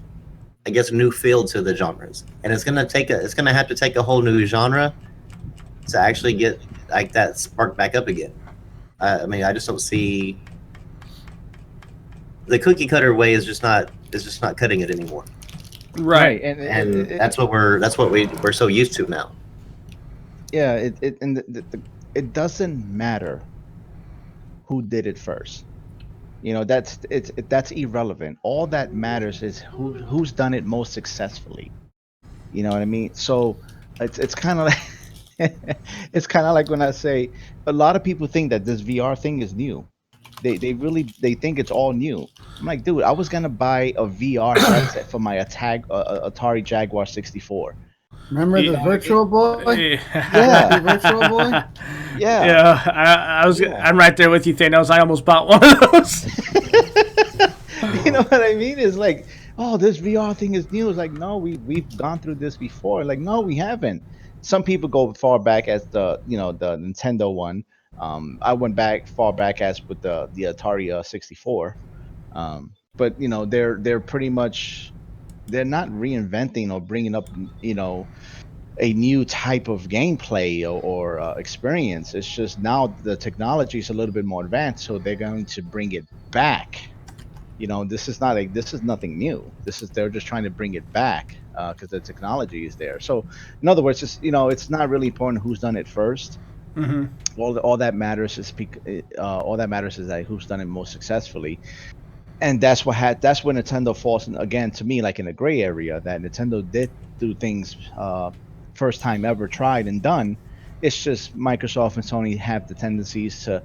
I guess, new feel to the genres. And it's gonna have to take a whole new genre to actually get like that spark back up again. I mean, I just don't see the cookie cutter way is just not cutting it anymore. Right. And that's what we're so used to now. Yeah, it doesn't matter who did it first. That's irrelevant. All that matters is who's done it most successfully. You know what I mean? So it's kind of like it's kind of like when I say a lot of people think that this VR thing is new. They think it's all new. I'm like, dude, I was gonna buy a VR headset for my Atari Jaguar 64. Remember the Virtual Boy? Yeah. The Virtual Boy? Yeah. Yeah, I'm right there with you, Thanos. I almost bought one of those. You know what I mean? It's like, oh, this VR thing is new. It's like, no, we've gone through this before. Like, no, we haven't. Some people go far back as the Nintendo one. I went far back as with the Atari 64. But they're pretty much, they're not reinventing or bringing up a new type of gameplay or experience. It's just now the technology is a little bit more advanced, so they're going to bring it back This is not this is nothing new. They're just trying to bring it back because the technology is there. So in other words, it's not really important who's done it first. Hmm. All that matters is all that matters is that who's done it most successfully, and that's where Nintendo falls again to me like in a gray area, that Nintendo did do things first time ever tried and done. It's just Microsoft and Sony have the tendencies to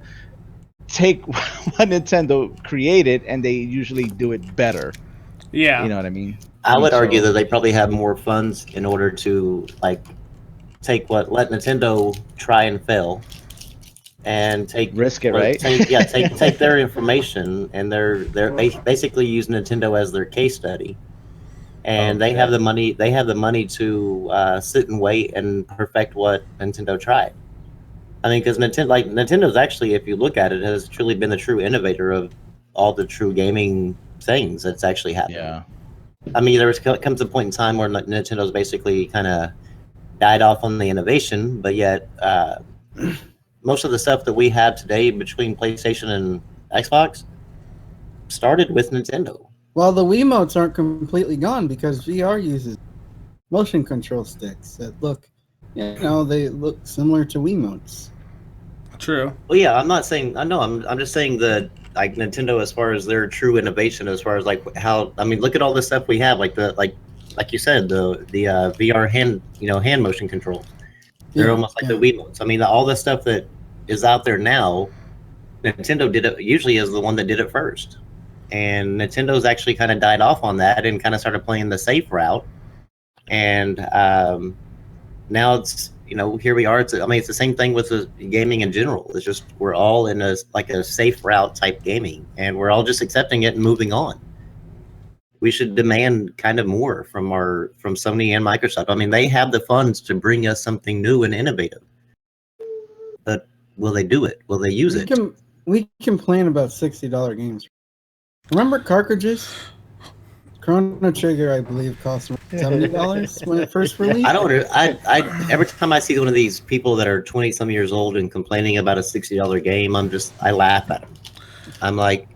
take what Nintendo created and they usually do it better. Yeah. You know what I mean? I would So- argue that they probably have more funds in order to like let Nintendo try and fail, and Risk it, like, right? take their information, and they basically use Nintendo as their case study, and they have the money. They have the money to sit and wait and perfect what Nintendo tried. I mean, because Nintendo's actually, if you look at it, has truly been the true innovator of all the true gaming things that's actually happened. Yeah. I mean, comes a point in time where Nintendo's basically kind of died off on the innovation, but yet most of the stuff that we have today between PlayStation and Xbox started with Nintendo. Well, the Wiimotes aren't completely gone because VR uses motion control sticks that look, they look similar to Wiimotes. True. Well, yeah, I'm not saying I know. I'm just saying that like Nintendo, as far as their true innovation, as far as like how I mean, look at all the stuff we have, like you said, the VR hand motion controls. They're almost like the Wiimotes. I mean, all the stuff that is out there now, Nintendo did it. Usually, is the one that did it first, and Nintendo's actually kind of died off on that and kind of started playing the safe route. And now it's here we are. It's the same thing with the gaming in general. It's just we're all in a safe route type gaming, and we're all just accepting it and moving on. We should demand kind of more from Sony and Microsoft. I mean, they have the funds to bring us something new and innovative, but will they do it? Will they use it? We complain about $60 games. Remember cartridges? Chrono Trigger, I believe, cost $70 when it first released. I don't. I every time I see one of these people that are 20-some years old and complaining about a $60 game, I laugh at them. I'm like,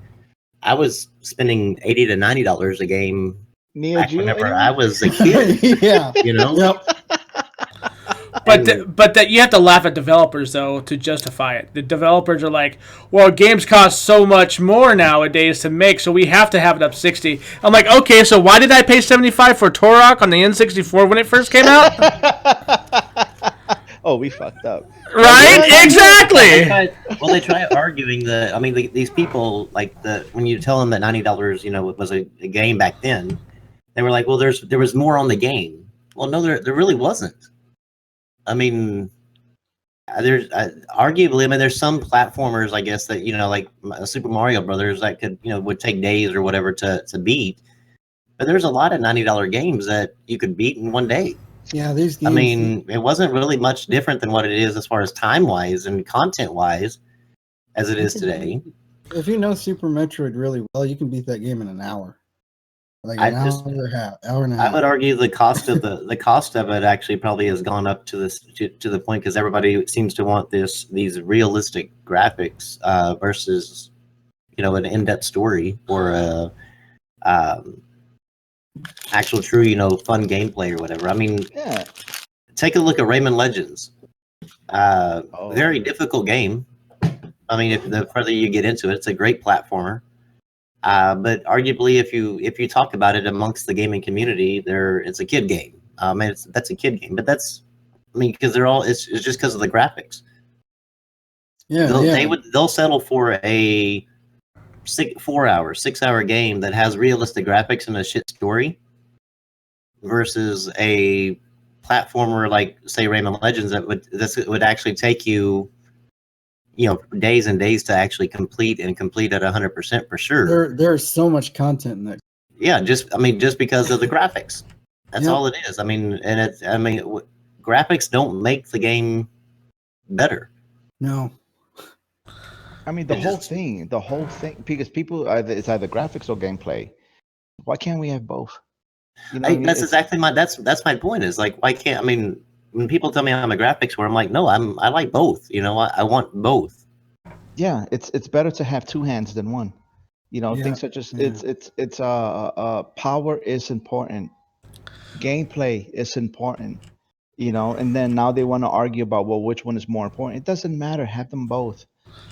I was spending $80 to $90 a game back whenever I was a kid. Yeah. Yep. But that you have to laugh at developers though to justify it. The developers are like, well, games cost so much more nowadays to make, so we have to have it up 60. I'm like, okay, so why did I pay 75 for Turok on the N64 when it first came out? Oh, we fucked up. Right? Exactly. They try arguing that. I mean, these people when you tell them that $90, was a game back then, they were like, well, there was more on the game. Well, no, there really wasn't. I mean, there's arguably. I mean, there's some platformers, I guess, that like Super Mario Brothers that could would take days or whatever to beat. But there's a lot of $90 games that you could beat in one day. Yeah, these games. I mean, it wasn't really much different than what it is as far as time-wise and content-wise as it is today. If you know Super Metroid really well, you can beat that game in an hour. Like an hour and a half. I would argue the cost of the cost of it actually probably has gone up to the point because everybody seems to want these realistic graphics versus an in-depth story or a actual true fun gameplay or whatever. I mean, Yeah. take a look at Rayman Legends. Very difficult game. I mean, the further you get into it, it's a great platformer. But arguably, if you talk about it amongst the gaming community, it's a kid game. That's a kid game, but because they're all it's just because of the graphics. Yeah, they'll settle for a 6-hour game that has realistic graphics and a shit story versus a platformer like say Rayman Legends that would actually take you days and days to actually complete at 100% for sure. There's so much content in there. Yeah, just because of the graphics. That's all it is. I mean, graphics don't make the game better. No. I mean, the whole thing, because people it's either graphics or gameplay. Why can't we have both? That's exactly that's my point. Is like, why can't when people tell me I'm a graphics where I'm like, no, I like both. I want both. Yeah, it's better to have two hands than one. You know, Yeah. things such as Yeah. it's power is important, gameplay is important. You know, and then now they want to argue about, well, which one is more important. It doesn't matter. Have them both.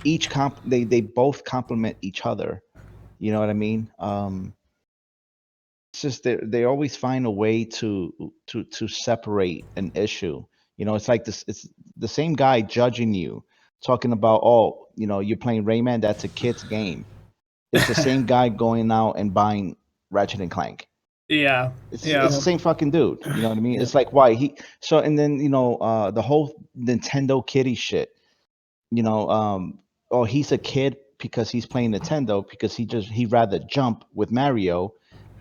They both complement each other. You know what I mean? It's just they always find a way to separate an issue. You know, it's like this. It's the same guy judging you, talking about, oh, you know, you're playing Rayman. That's a kid's game. It's the same guy going out and buying Ratchet and Clank. Yeah. It's Yeah. the same fucking dude. You know what I mean? Yeah. It's like, why he so, and then, you know, the whole Nintendo kitty shit. You know, oh, he's a kid because he's playing Nintendo because he'd rather jump with Mario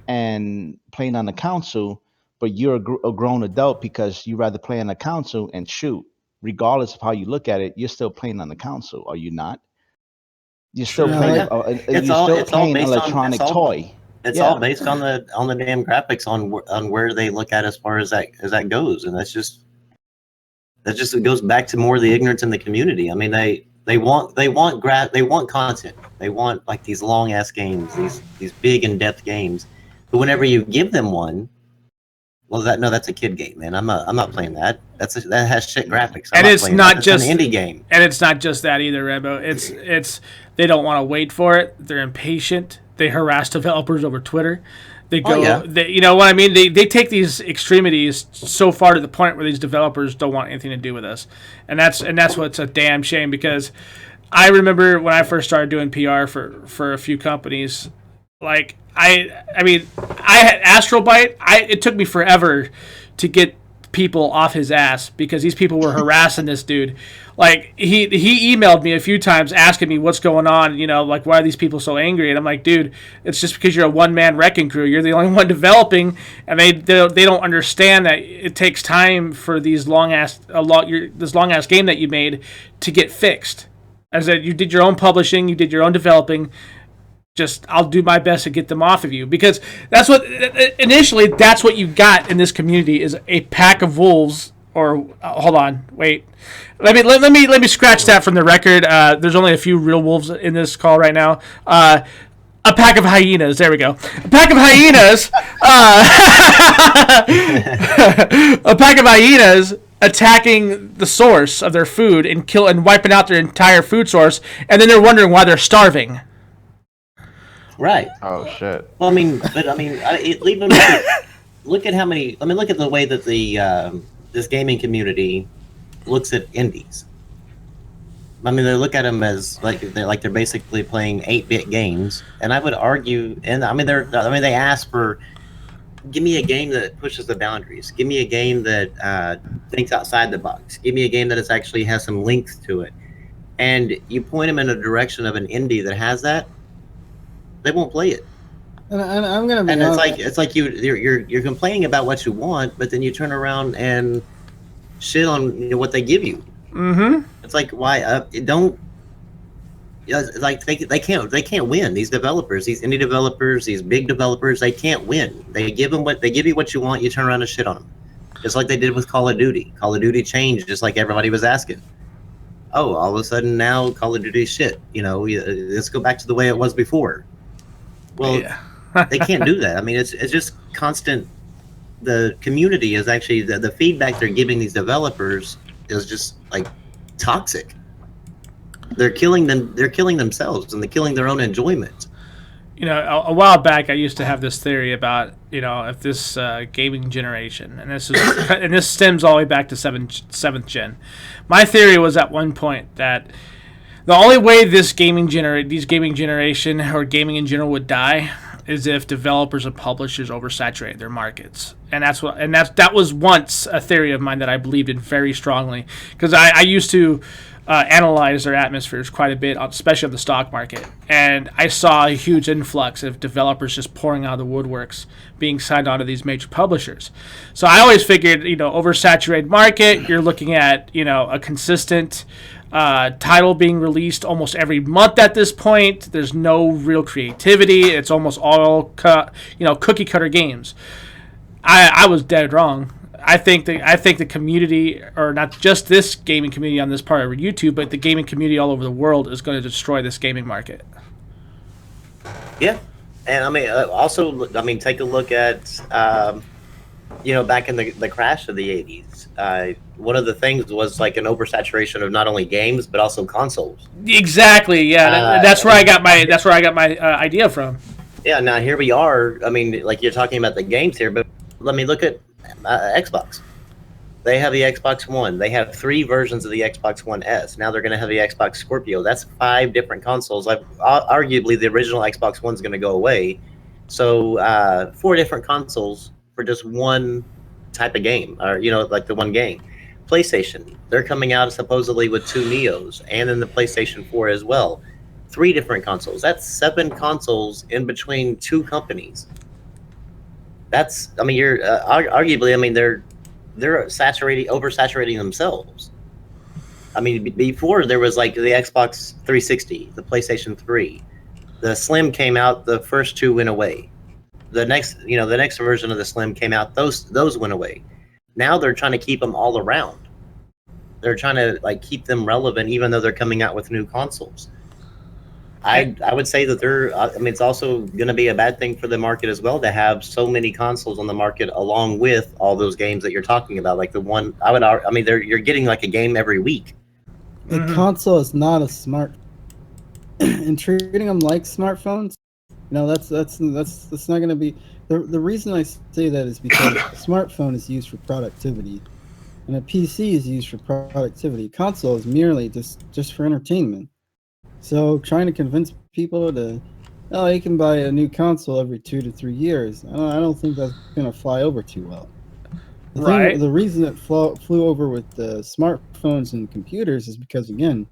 and playing on the console, but you're a grown adult because you rather play on the console and shoot. Regardless of how you look at it, you're still playing on the console, are you not? You're still Sure, playing. like- It's You're all still it's all playing an based on electronic toy. it's Yeah. all based on the damn graphics on where they look at as far as that goes, and it goes back to more the ignorance in the community. I mean, they want content. They want like these long ass games, these big in depth games. But whenever you give them one, well, that's a kid game, man. I'm not playing that. That has shit graphics. And it's playing not that. just- That's an indie game. And it's not just that either, Rebo. It's they don't want to wait for it. They're impatient. They harass developers over Twitter. They go, yeah. you know what I mean? They take these extremities so far to the point where these developers don't want anything to do with us, and that's what's a damn shame. Because I remember when I first started doing PR for a few companies, like I mean, I had Astral Byte. It took me forever to get people off his ass because these people were harassing this dude. Like he emailed me a few times asking me what's going on, you know, like why are these people so angry? And I'm like, dude, it's just because you're a one-man wrecking crew. You're the only one developing, and they don't understand that it takes time for these this long ass game that you made to get fixed. As that you did your own publishing, you did your own developing. Just I'll do my best to get them off of you, because that's what initially that's what you got in this community is a pack of wolves. Or hold on, wait. Let me scratch that from the record. There's only a few real wolves in this call right now. A pack of hyenas. There we go. A pack of hyenas. A pack of hyenas attacking the source of their food and wiping out their entire food source, and then they're wondering why they're starving. Right. Oh shit. Well, look at how many. I mean, look at the way that the this gaming community looks at indies. I mean, they look at them as they're basically playing 8-bit games, and I would argue, and I mean they ask for, give me a game that pushes the boundaries, give me a game that thinks outside the box, give me a game that actually has some length to it, and you point them in a direction of an indie that has that, they won't play it. And I'm gonna be And honest. it's like you're complaining about what you want, but then you turn around and shit on what they give you. Mm-hmm. It's like, why don't? It's like they can't win. These developers, these indie developers, these big developers, they can't win. They give you what you want. You turn around and shit on them, just like they did with Call of Duty. Call of Duty changed, just like everybody was asking. Oh, all of a sudden now Call of Duty shit. You know, let's go back to the way it was before. Well, Yeah. they can't do that. I mean, it's just constant. The community is actually the feedback they're giving these developers is just like toxic. They're killing them. They're killing themselves, and they're killing their own enjoyment. You know, a while back, I used to have this theory about, you know, if this gaming generation, and this stems all the way back to seventh gen. My theory was at one point that the only way these gaming generation or gaming in general would die is if developers and publishers oversaturate their markets, and that was once a theory of mine that I believed in very strongly, because I used to analyze their atmospheres quite a bit, especially on the stock market, and I saw a huge influx of developers just pouring out of the woodworks, being signed on to these major publishers. So I always figured, you know, oversaturated market, you're looking at, you know, a consistent title being released almost every month at this point. There's no real creativity. It's almost all cookie cutter games. I was dead wrong. I think the community, or not just this gaming community on this part of YouTube, but the gaming community all over the world is going to destroy this gaming market. Yeah, and I mean, also, I mean, take a look at, back in the crash of the '80s. One of the things was like an oversaturation of not only games but also consoles. Exactly. Yeah, that's where I got my idea from. Yeah, now here we are. I mean, like you're talking about the games here, but let me look at Xbox. They have the Xbox One. They have 3 versions of the Xbox One S. Now they're going to have the Xbox Scorpio. That's 5 different consoles. Arguably, the original Xbox One's going to go away. So 4 different consoles for just one type of game, or like the one game. PlayStation, they're coming out supposedly with 2 Neos, and then the PlayStation 4 as well. 3 different consoles. That's 7 consoles in between 2 companies. That's, I mean, you're arguably, I mean, they're oversaturating themselves. I mean, before there was like the Xbox 360, the PlayStation 3, the Slim came out, the first 2 went away. The next version of the Slim came out, those went away. Now they're trying to keep them all around. They're trying to like keep them relevant, even though they're coming out with new consoles. I would say that it's also going to be a bad thing for the market as well to have so many consoles on the market, along with all those games that you're talking about. Like you're getting like a game every week. The console is not a smart, and treating them like smartphones, that's not going to be the reason I say that is because a smartphone is used for productivity, and a PC is used for productivity. Console is merely just for entertainment. So trying to convince people you can buy a new console every 2 to 3 years, I don't think that's going to fly over too well. The reason it flew over with the smartphones and computers is because, again,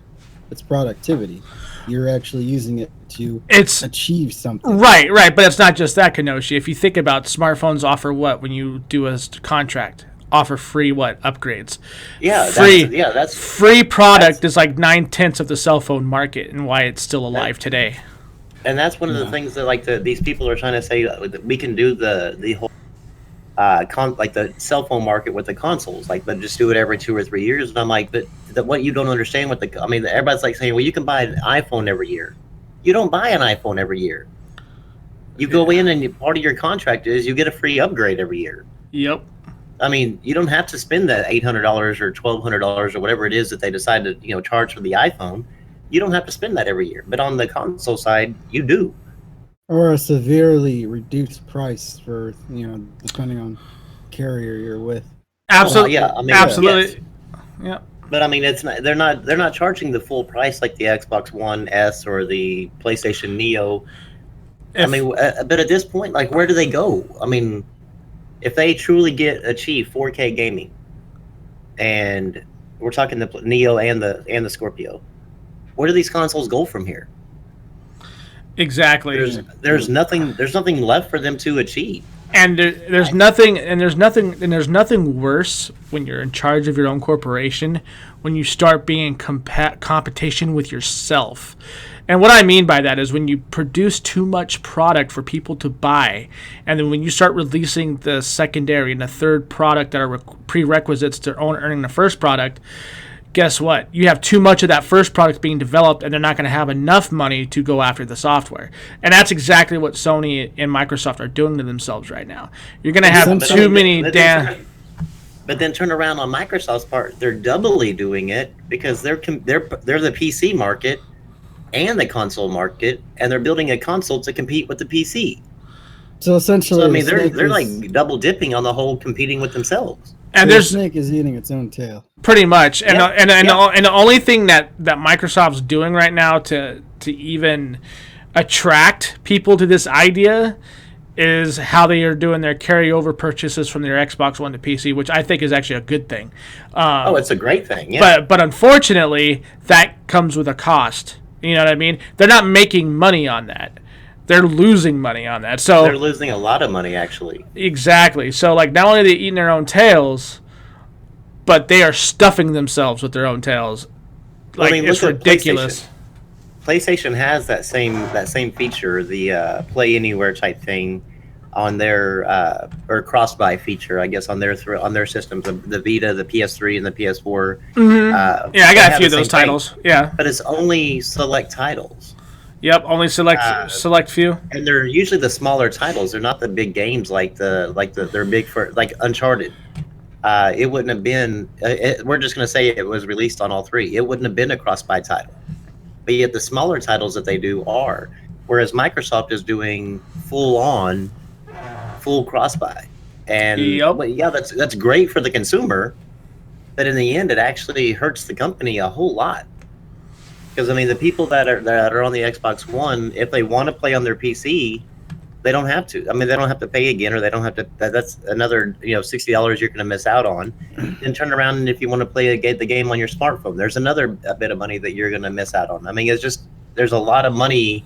it's productivity. You're actually using it to achieve something. Right. But it's not just that, Kenoshi. If you think about smartphones offer what when you do a contract? Offer free upgrades. Yeah, that's free product is like 9/10 of the cell phone market, and why it's still alive today. And that's one of the things that these people are trying to say that we can do the whole the cell phone market with the consoles, but just do it every 2 or 3 years. And I'm like, but what you don't understand everybody's like saying, well, you can buy an iPhone every year. You don't buy an iPhone every year. You go in and part of your contract is you get a free upgrade every year. Yep. I mean, you don't have to spend that $800 or $1,200 or whatever it is that they decide to, charge for the iPhone. You don't have to spend that every year. But on the console side, you do. Or a severely reduced price for, depending on carrier you're with. Absolutely. Well, yeah, absolutely. Yes. Yeah. But I mean, it's not. They're not charging the full price like the Xbox One S or the PlayStation Neo. But at this point, where do they go? I mean, if they truly achieve 4K gaming, and we're talking the Neo and the Scorpio, where do these consoles go from here? Exactly. There's nothing left for them to achieve. And there's nothing worse when you're in charge of your own corporation, when you start being competition with yourself. And what I mean by that is when you produce too much product for people to buy, and then when you start releasing the secondary and the third product that are prerequisites to earning the first product, guess what? You have too much of that first product being developed, and they're not going to have enough money to go after the software. And that's exactly what Sony and Microsoft are doing to themselves right now. You're going to have too many damn... But then turn around on Microsoft's part, they're doubly doing it because they're the PC market and the console market, and they're building a console to compete with the PC. So essentially, they're like double dipping on the whole competing with themselves. And the snake is eating its own tail. Pretty much. And the only thing that Microsoft's doing right now to even attract people to this idea is how they are doing their carryover purchases from their Xbox One to PC, which I think is actually a good thing. It's a great thing, yeah. But unfortunately, that comes with a cost. You know what I mean? They're not making money on that. They're losing money on that. So they're losing a lot of money, actually. Exactly. So, not only are they eating their own tails, but they are stuffing themselves with their own tails. It's ridiculous. PlayStation has that same feature, the Play Anywhere type thing, on their or cross-buy feature, I guess, on their systems, the Vita, the PS3, and the PS4. Mm-hmm. I got a few of those titles. Thing. Yeah, but it's only select titles. Yep, only select few. And they're usually the smaller titles. They're not the big games like they're big for like Uncharted. It wouldn't have been. We're just going to say it was released on all three. It wouldn't have been a cross-buy title. But yet the smaller titles that they do are, whereas Microsoft is doing full cross-buy. And Yep. well, yeah, that's great for the consumer, but in the end, it actually hurts the company a whole lot. Because I mean, the people that are on the Xbox One, if they want to play on their PC, they don't have to. I mean, they don't have to pay again, or they don't have to. That's another $60 you're going to miss out on. And turn around, and if you want to play the game on your smartphone, there's another bit of money that you're going to miss out on. I mean, it's just there's a lot of money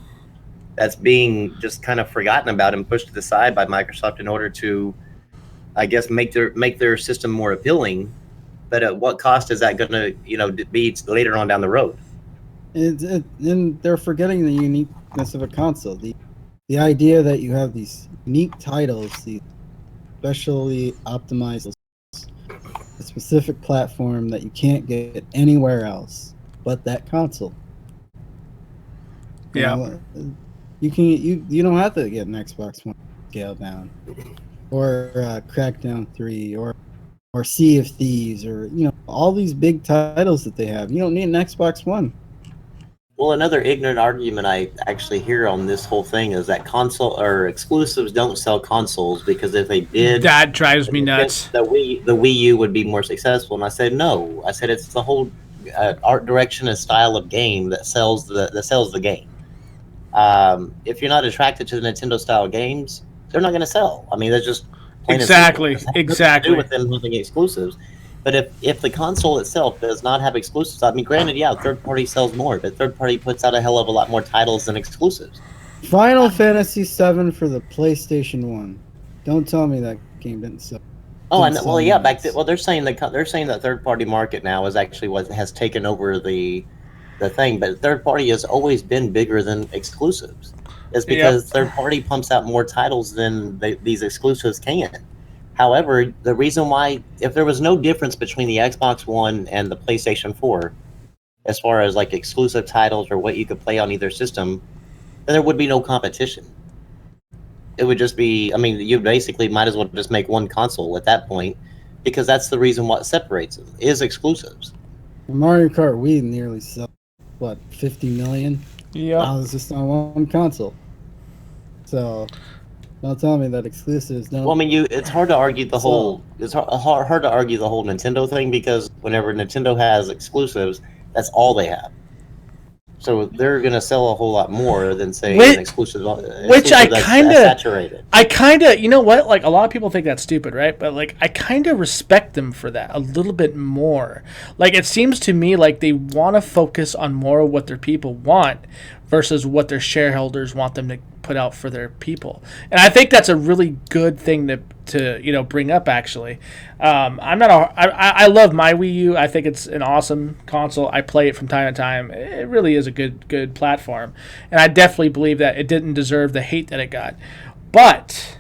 that's being just kind of forgotten about and pushed to the side by Microsoft in order to, I guess, make their system more appealing. But at what cost is that going to be later on down the road? And they're forgetting the uniqueness of a console. The idea that you have these unique titles, these specially optimized, a specific platform that you can't get anywhere else but that console. Yeah. You don't have to get an Xbox One scale down, or Crackdown 3, or Sea of Thieves, or all these big titles that they have. You don't need an Xbox One. Well, another ignorant argument I actually hear on this whole thing is that console or exclusives don't sell consoles, because if they did, That drives me nuts. the Wii U would be more successful. And I said no. I said it's the whole art direction and style of game that sells the game. If you're not attracted to the Nintendo style games, they're not going to sell. I mean, they're just plain and simple. It has nothing to do with them having exclusives. But if the console itself does not have exclusives, I mean, granted, yeah, third party sells more, but third party puts out a hell of a lot more titles than exclusives. Final Fantasy VII for the PlayStation 1. Don't tell me that game didn't sell. Oh, and well, yeah, they're saying that third party market now is actually what has taken over the thing, but third party has always been bigger than exclusives. It's because third party pumps out more titles than these exclusives can. However, the reason why, if there was no difference between the Xbox One and the PlayStation 4, as far as like exclusive titles or what you could play on either system, then there would be no competition. It would just be, I mean, you basically might as well just make one console at that point, because that's the reason what separates them, is exclusives. Mario Kart Wii nearly sold, 50 million? Yeah. I was just on one console. So, don't tell me that exclusives don't. Well, I mean, it's hard to argue the whole. It's hard to argue the whole Nintendo thing, because whenever Nintendo has exclusives, that's all they have. So they're gonna sell a whole lot more than say an exclusive. Which I kind of saturated. You know what? Like, a lot of people think that's stupid, right? But like, I kind of respect them for that a little bit more. Like, it seems to me like they want to focus on more of what their people want versus what their shareholders want them to put out for their people. And I think that's a really good thing to bring up, actually. I love my Wii U. I think it's an awesome console. I play it from time to time. It really is a good platform. And I definitely believe that it didn't deserve the hate that it got. But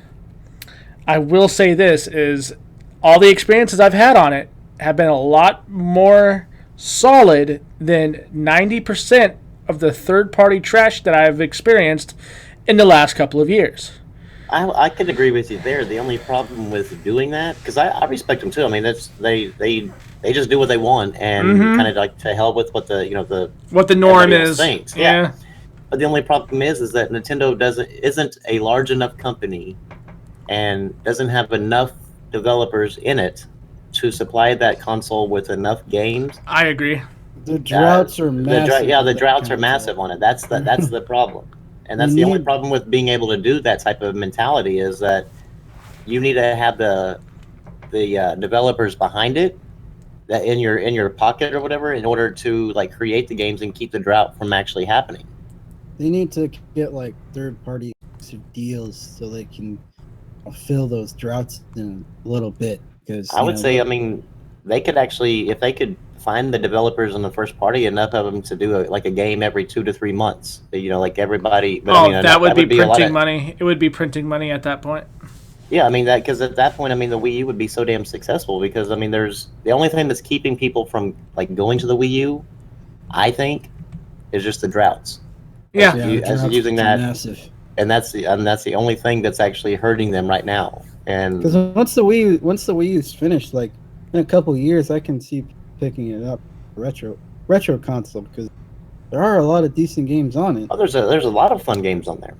I will say this is all the experiences I've had on it have been a lot more solid than 90% of the third-party trash that I've experienced in the last couple of years. I could agree with you there. The only problem with doing that, because I respect them too. I mean, they just do what they want, and kind of like to hell with what the norm is. Thinks. Yeah. But the only problem is that Nintendo isn't a large enough company, and doesn't have enough developers in it to supply that console with enough games. I agree. The droughts are massive. The droughts are massive on it. That's the problem. And that's the only problem with being able to do that type of mentality, is that you need to have the developers behind it, that in your pocket or whatever, in order to like create the games and keep the drought from actually happening. They need to get like third-party deals so they can fill those droughts in a little bit. Because I would say, I mean, they could actually, if they could find the developers on the first party, enough of them to do a game every 2 to 3 months. Like everybody. But that would be printing money. It would be printing money at that point. Yeah, I mean that, because at that point, I mean, the Wii U would be so damn successful, because I mean, there's the only thing that's keeping people from like going to the Wii U, I think, is just the droughts. Yeah. as drops using are that, massive. and that's the only thing that's actually hurting them right now. And Because once the Wii U's finished, like in a couple years, I can see picking it up retro console because there are a lot of decent games on it. oh, there's a lot of fun games on there.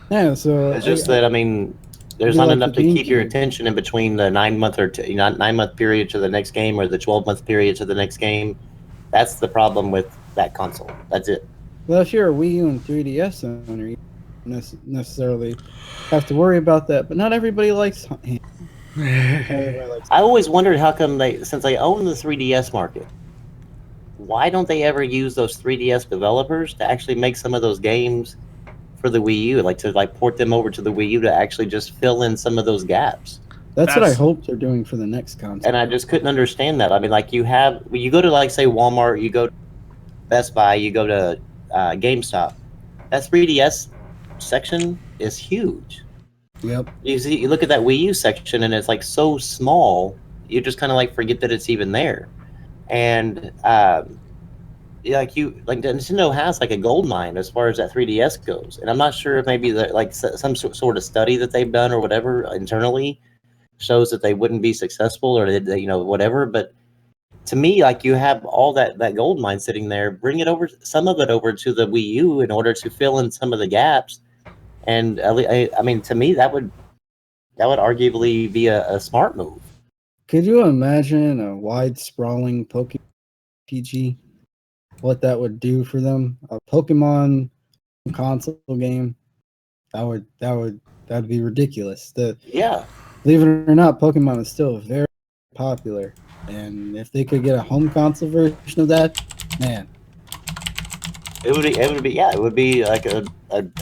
Yeah, so It's just that, I mean, there's be not like enough the to keep your GameCube. attention in between the 9 month or 9 month period to the next game, or the 12 month period to the next game. That's the problem with that console. That's it. Well, if you're a Wii U and 3DS owner, you don't necessarily have to worry about that. But not everybody likes. Everybody likes. I always wondered how come since they own the 3DS market, why don't they ever use those 3DS developers to actually make some of those games for the Wii U, like to port them over to the Wii U to actually just fill in some of those gaps? That's what I hope they're doing for the next console. And I just couldn't when you go to, like, say, Walmart, you go to Best Buy, you go to GameStop, that 3DS section is huge. Yep. You look at that Wii U section and it's like so small, you just kind of like forget that it's even there. And Nintendo has like a gold mine as far as that 3DS goes, and I'm not sure if maybe some sort of study that they've done or whatever internally shows that they wouldn't be successful, or whatever. But to me, like, you have all that gold mine sitting there. Bring it over, some of it over to the Wii U in order to fill in some of the gaps. And I mean, to me, that would arguably be a smart move. Could you imagine a wide sprawling Pokemon PG? What that would do for them? A Pokemon console game? That'd be ridiculous. Yeah. Believe it or not, Pokemon is still very popular, and if they could get a home console version of that, man, it would be like a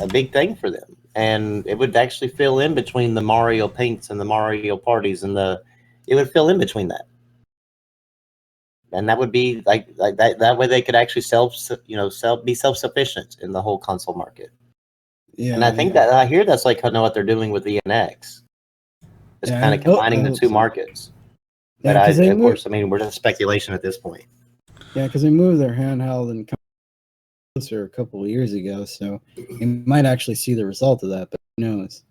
big thing for them, and it would actually fill in between the Mario Paints and the Mario Parties, and it would fill in between that, and that would be like that. That way, they could actually be self-sufficient in the whole console market. Yeah, and I think that I hear that's like what they're doing with the NX. It's kind of combining the two markets. But of course, I mean, we're just speculation at this point. Yeah, because they moved their handheld and closer a couple of years ago, so you might actually see the result of that. But who knows?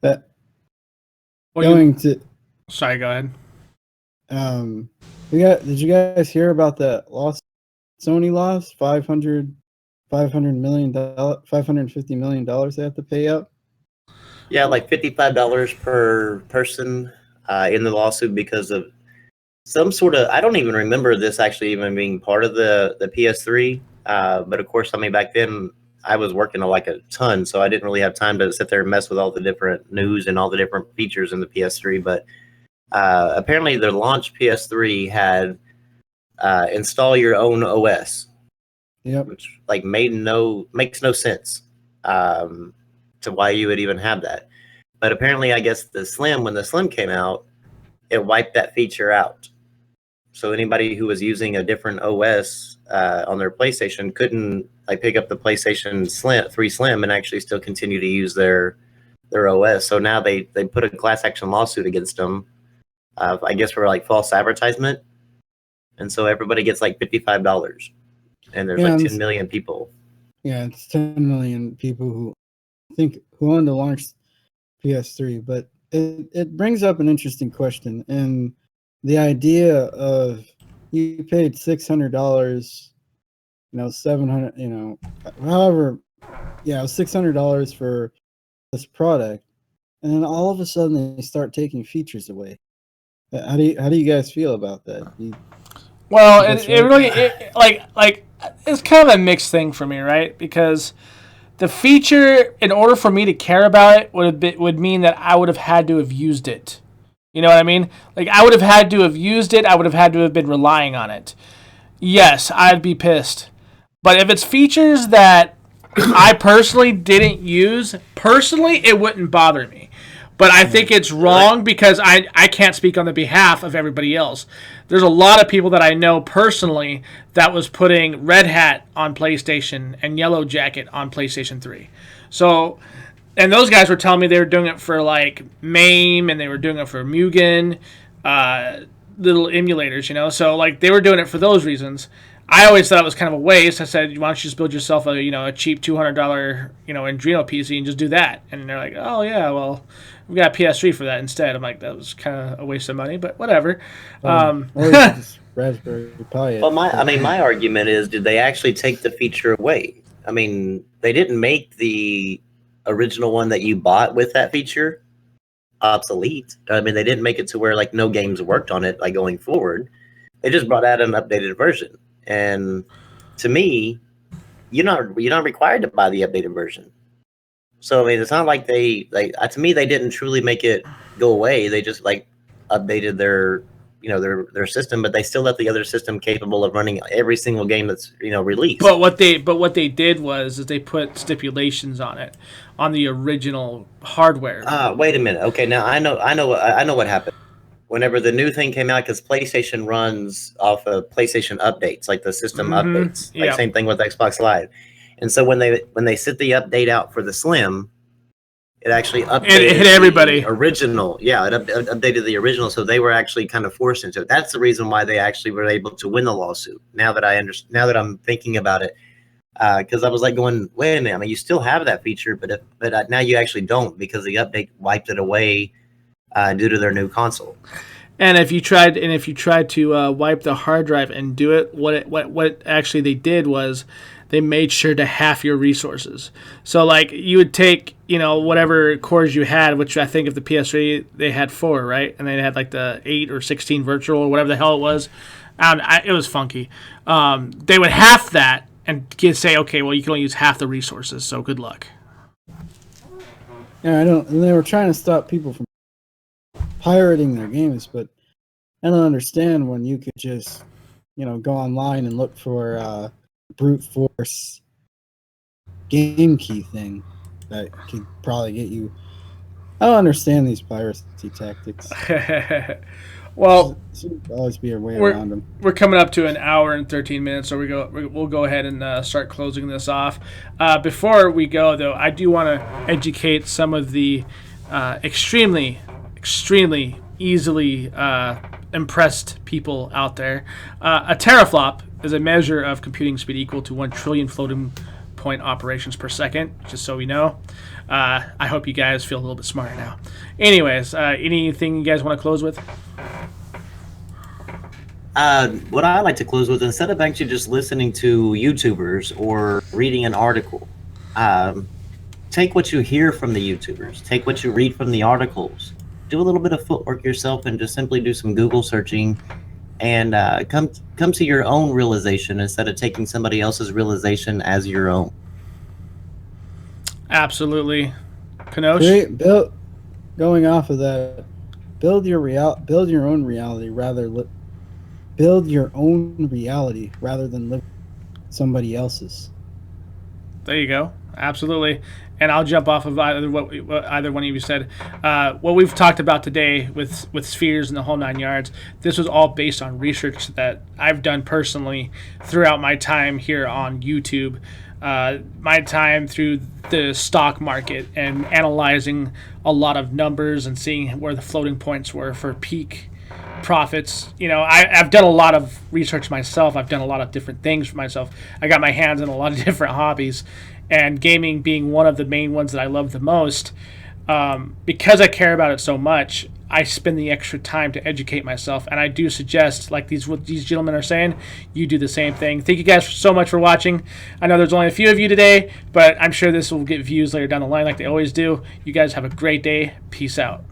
But Sorry, go ahead. Did you guys hear about that loss? Sony lost $550 million they have to pay out. Yeah, like $55 per person in the lawsuit because of some sort of, I don't even remember this actually even being part of the PS3. But of course, I mean, back then I was working like a ton, so I didn't really have time to sit there and mess with all the different news and all the different features in the PS3. But apparently the launch PS3 had install your own OS. Yep. Which makes no sense to why you would even have that. But apparently, I guess when the Slim came out, it wiped that feature out. So anybody who was using a different OS on their PlayStation couldn't pick up the PlayStation 3 Slim and actually still continue to use their OS. So now they put a class action lawsuit against them, I guess for false advertisement. And so everybody gets $55. And there's 10 million people. Yeah, it's 10 million people who wanted to launch PS3, but it brings up an interesting question. And the idea of you paid $600, $700, however, $600 for this product, and then all of a sudden they start taking features away. How do you guys feel about that? Well, it really it's kind of a mixed thing for me, right? Because the feature, in order for me to care about it, would mean that I would have had to have used it. You know what I mean? I would have had to have used it. I would have had to have been relying on it. Yes, I'd be pissed. But if it's features that I personally didn't use, it wouldn't bother me. But I think it's wrong because I can't speak on the behalf of everybody else. There's a lot of people that I know personally that was putting Red Hat on PlayStation and Yellow Jacket on PlayStation 3. So, and those guys were telling me they were doing it for MAME and they were doing it for Mugen, little emulators, So they were doing it for those reasons. I always thought it was kind of a waste. I said, why don't you just build yourself a cheap $200 Adreno PC and just do that? And they're like, oh yeah, well we got a PS3 for that instead. I'm like, that was kind of a waste of money, but whatever. Or you could just Raspberry Pi it. Well, my argument is, did they actually take the feature away? I mean, they didn't make the original one that you bought with that feature obsolete. I mean, they didn't make it to where like no games worked on it like going forward. They just brought out an updated version. And to me, you're not required to buy the updated version. So I mean, it's not like to me they didn't truly make it go away. They just like updated their system, but they still left the other system capable of running every single game that's released. But what they did was they put stipulations on it, on the original hardware. Wait a minute. Okay, now I know what happened. Whenever the new thing came out, because PlayStation runs off of PlayStation updates, like the system updates, like same thing with Xbox Live. And so when they set the update out for the Slim, it actually updated it hit everybody. The original. Yeah, it updated the original, so they were actually kind of forced into it. That's the reason why they actually were able to win the lawsuit. Now that I'm thinking about it, because I was like going, wait a minute, I mean, you still have that feature, but now you actually don't, because the update wiped it away due to their new console. And if you tried to wipe the hard drive and do it, what actually they did was they made sure to half your resources. So like you would take whatever cores you had, which I think of the PS3 they had 4, right, and they had like the 8 or 16 virtual or whatever the hell it was. It was funky. They would half that and say, okay, well you can only use half the resources, so good luck. Yeah, and they were trying to stop people from pirating their games, but I don't understand when you could just go online and look for brute force game key thing that could probably get you. I don't understand these piracy tactics. Well, there should always be a way around them. We're coming up to an hour and 13 minutes, so we'll go ahead and start closing this off. Before we go, though, I do want to educate some of the extremely easily impressed people out there. A teraflop is a measure of computing speed equal to 1 trillion floating point operations per second, just so we know. I hope you guys feel a little bit smarter now. Anyways, anything you guys want to close with? What I like to close with, instead of actually just listening to YouTubers or reading an article, take what you hear from the YouTubers, take what you read from the articles, do a little bit of footwork yourself, and just simply do some Google searching, and come to your own realization instead of taking somebody else's realization as your own. Absolutely. Kanosh? Going off of that, build your own reality rather than live somebody else's. There you go. Absolutely. And I'll jump off of either one of you said. What we've talked about today with spheres and the whole 9 yards, this was all based on research that I've done personally throughout my time here on YouTube. My time through the stock market and analyzing a lot of numbers and seeing where the floating points were for peak profits. I've done a lot of research myself. I've done a lot of different things for myself. I got my hands in a lot of different hobbies, and gaming being one of the main ones that I love the most. Because I care about it so much, I spend the extra time to educate myself, and I do suggest, like what these gentlemen are saying, you do the same thing. Thank you guys so much for watching. I know there's only a few of you today, but I'm sure this will get views later down the line like they always do. You guys have a great day. Peace out.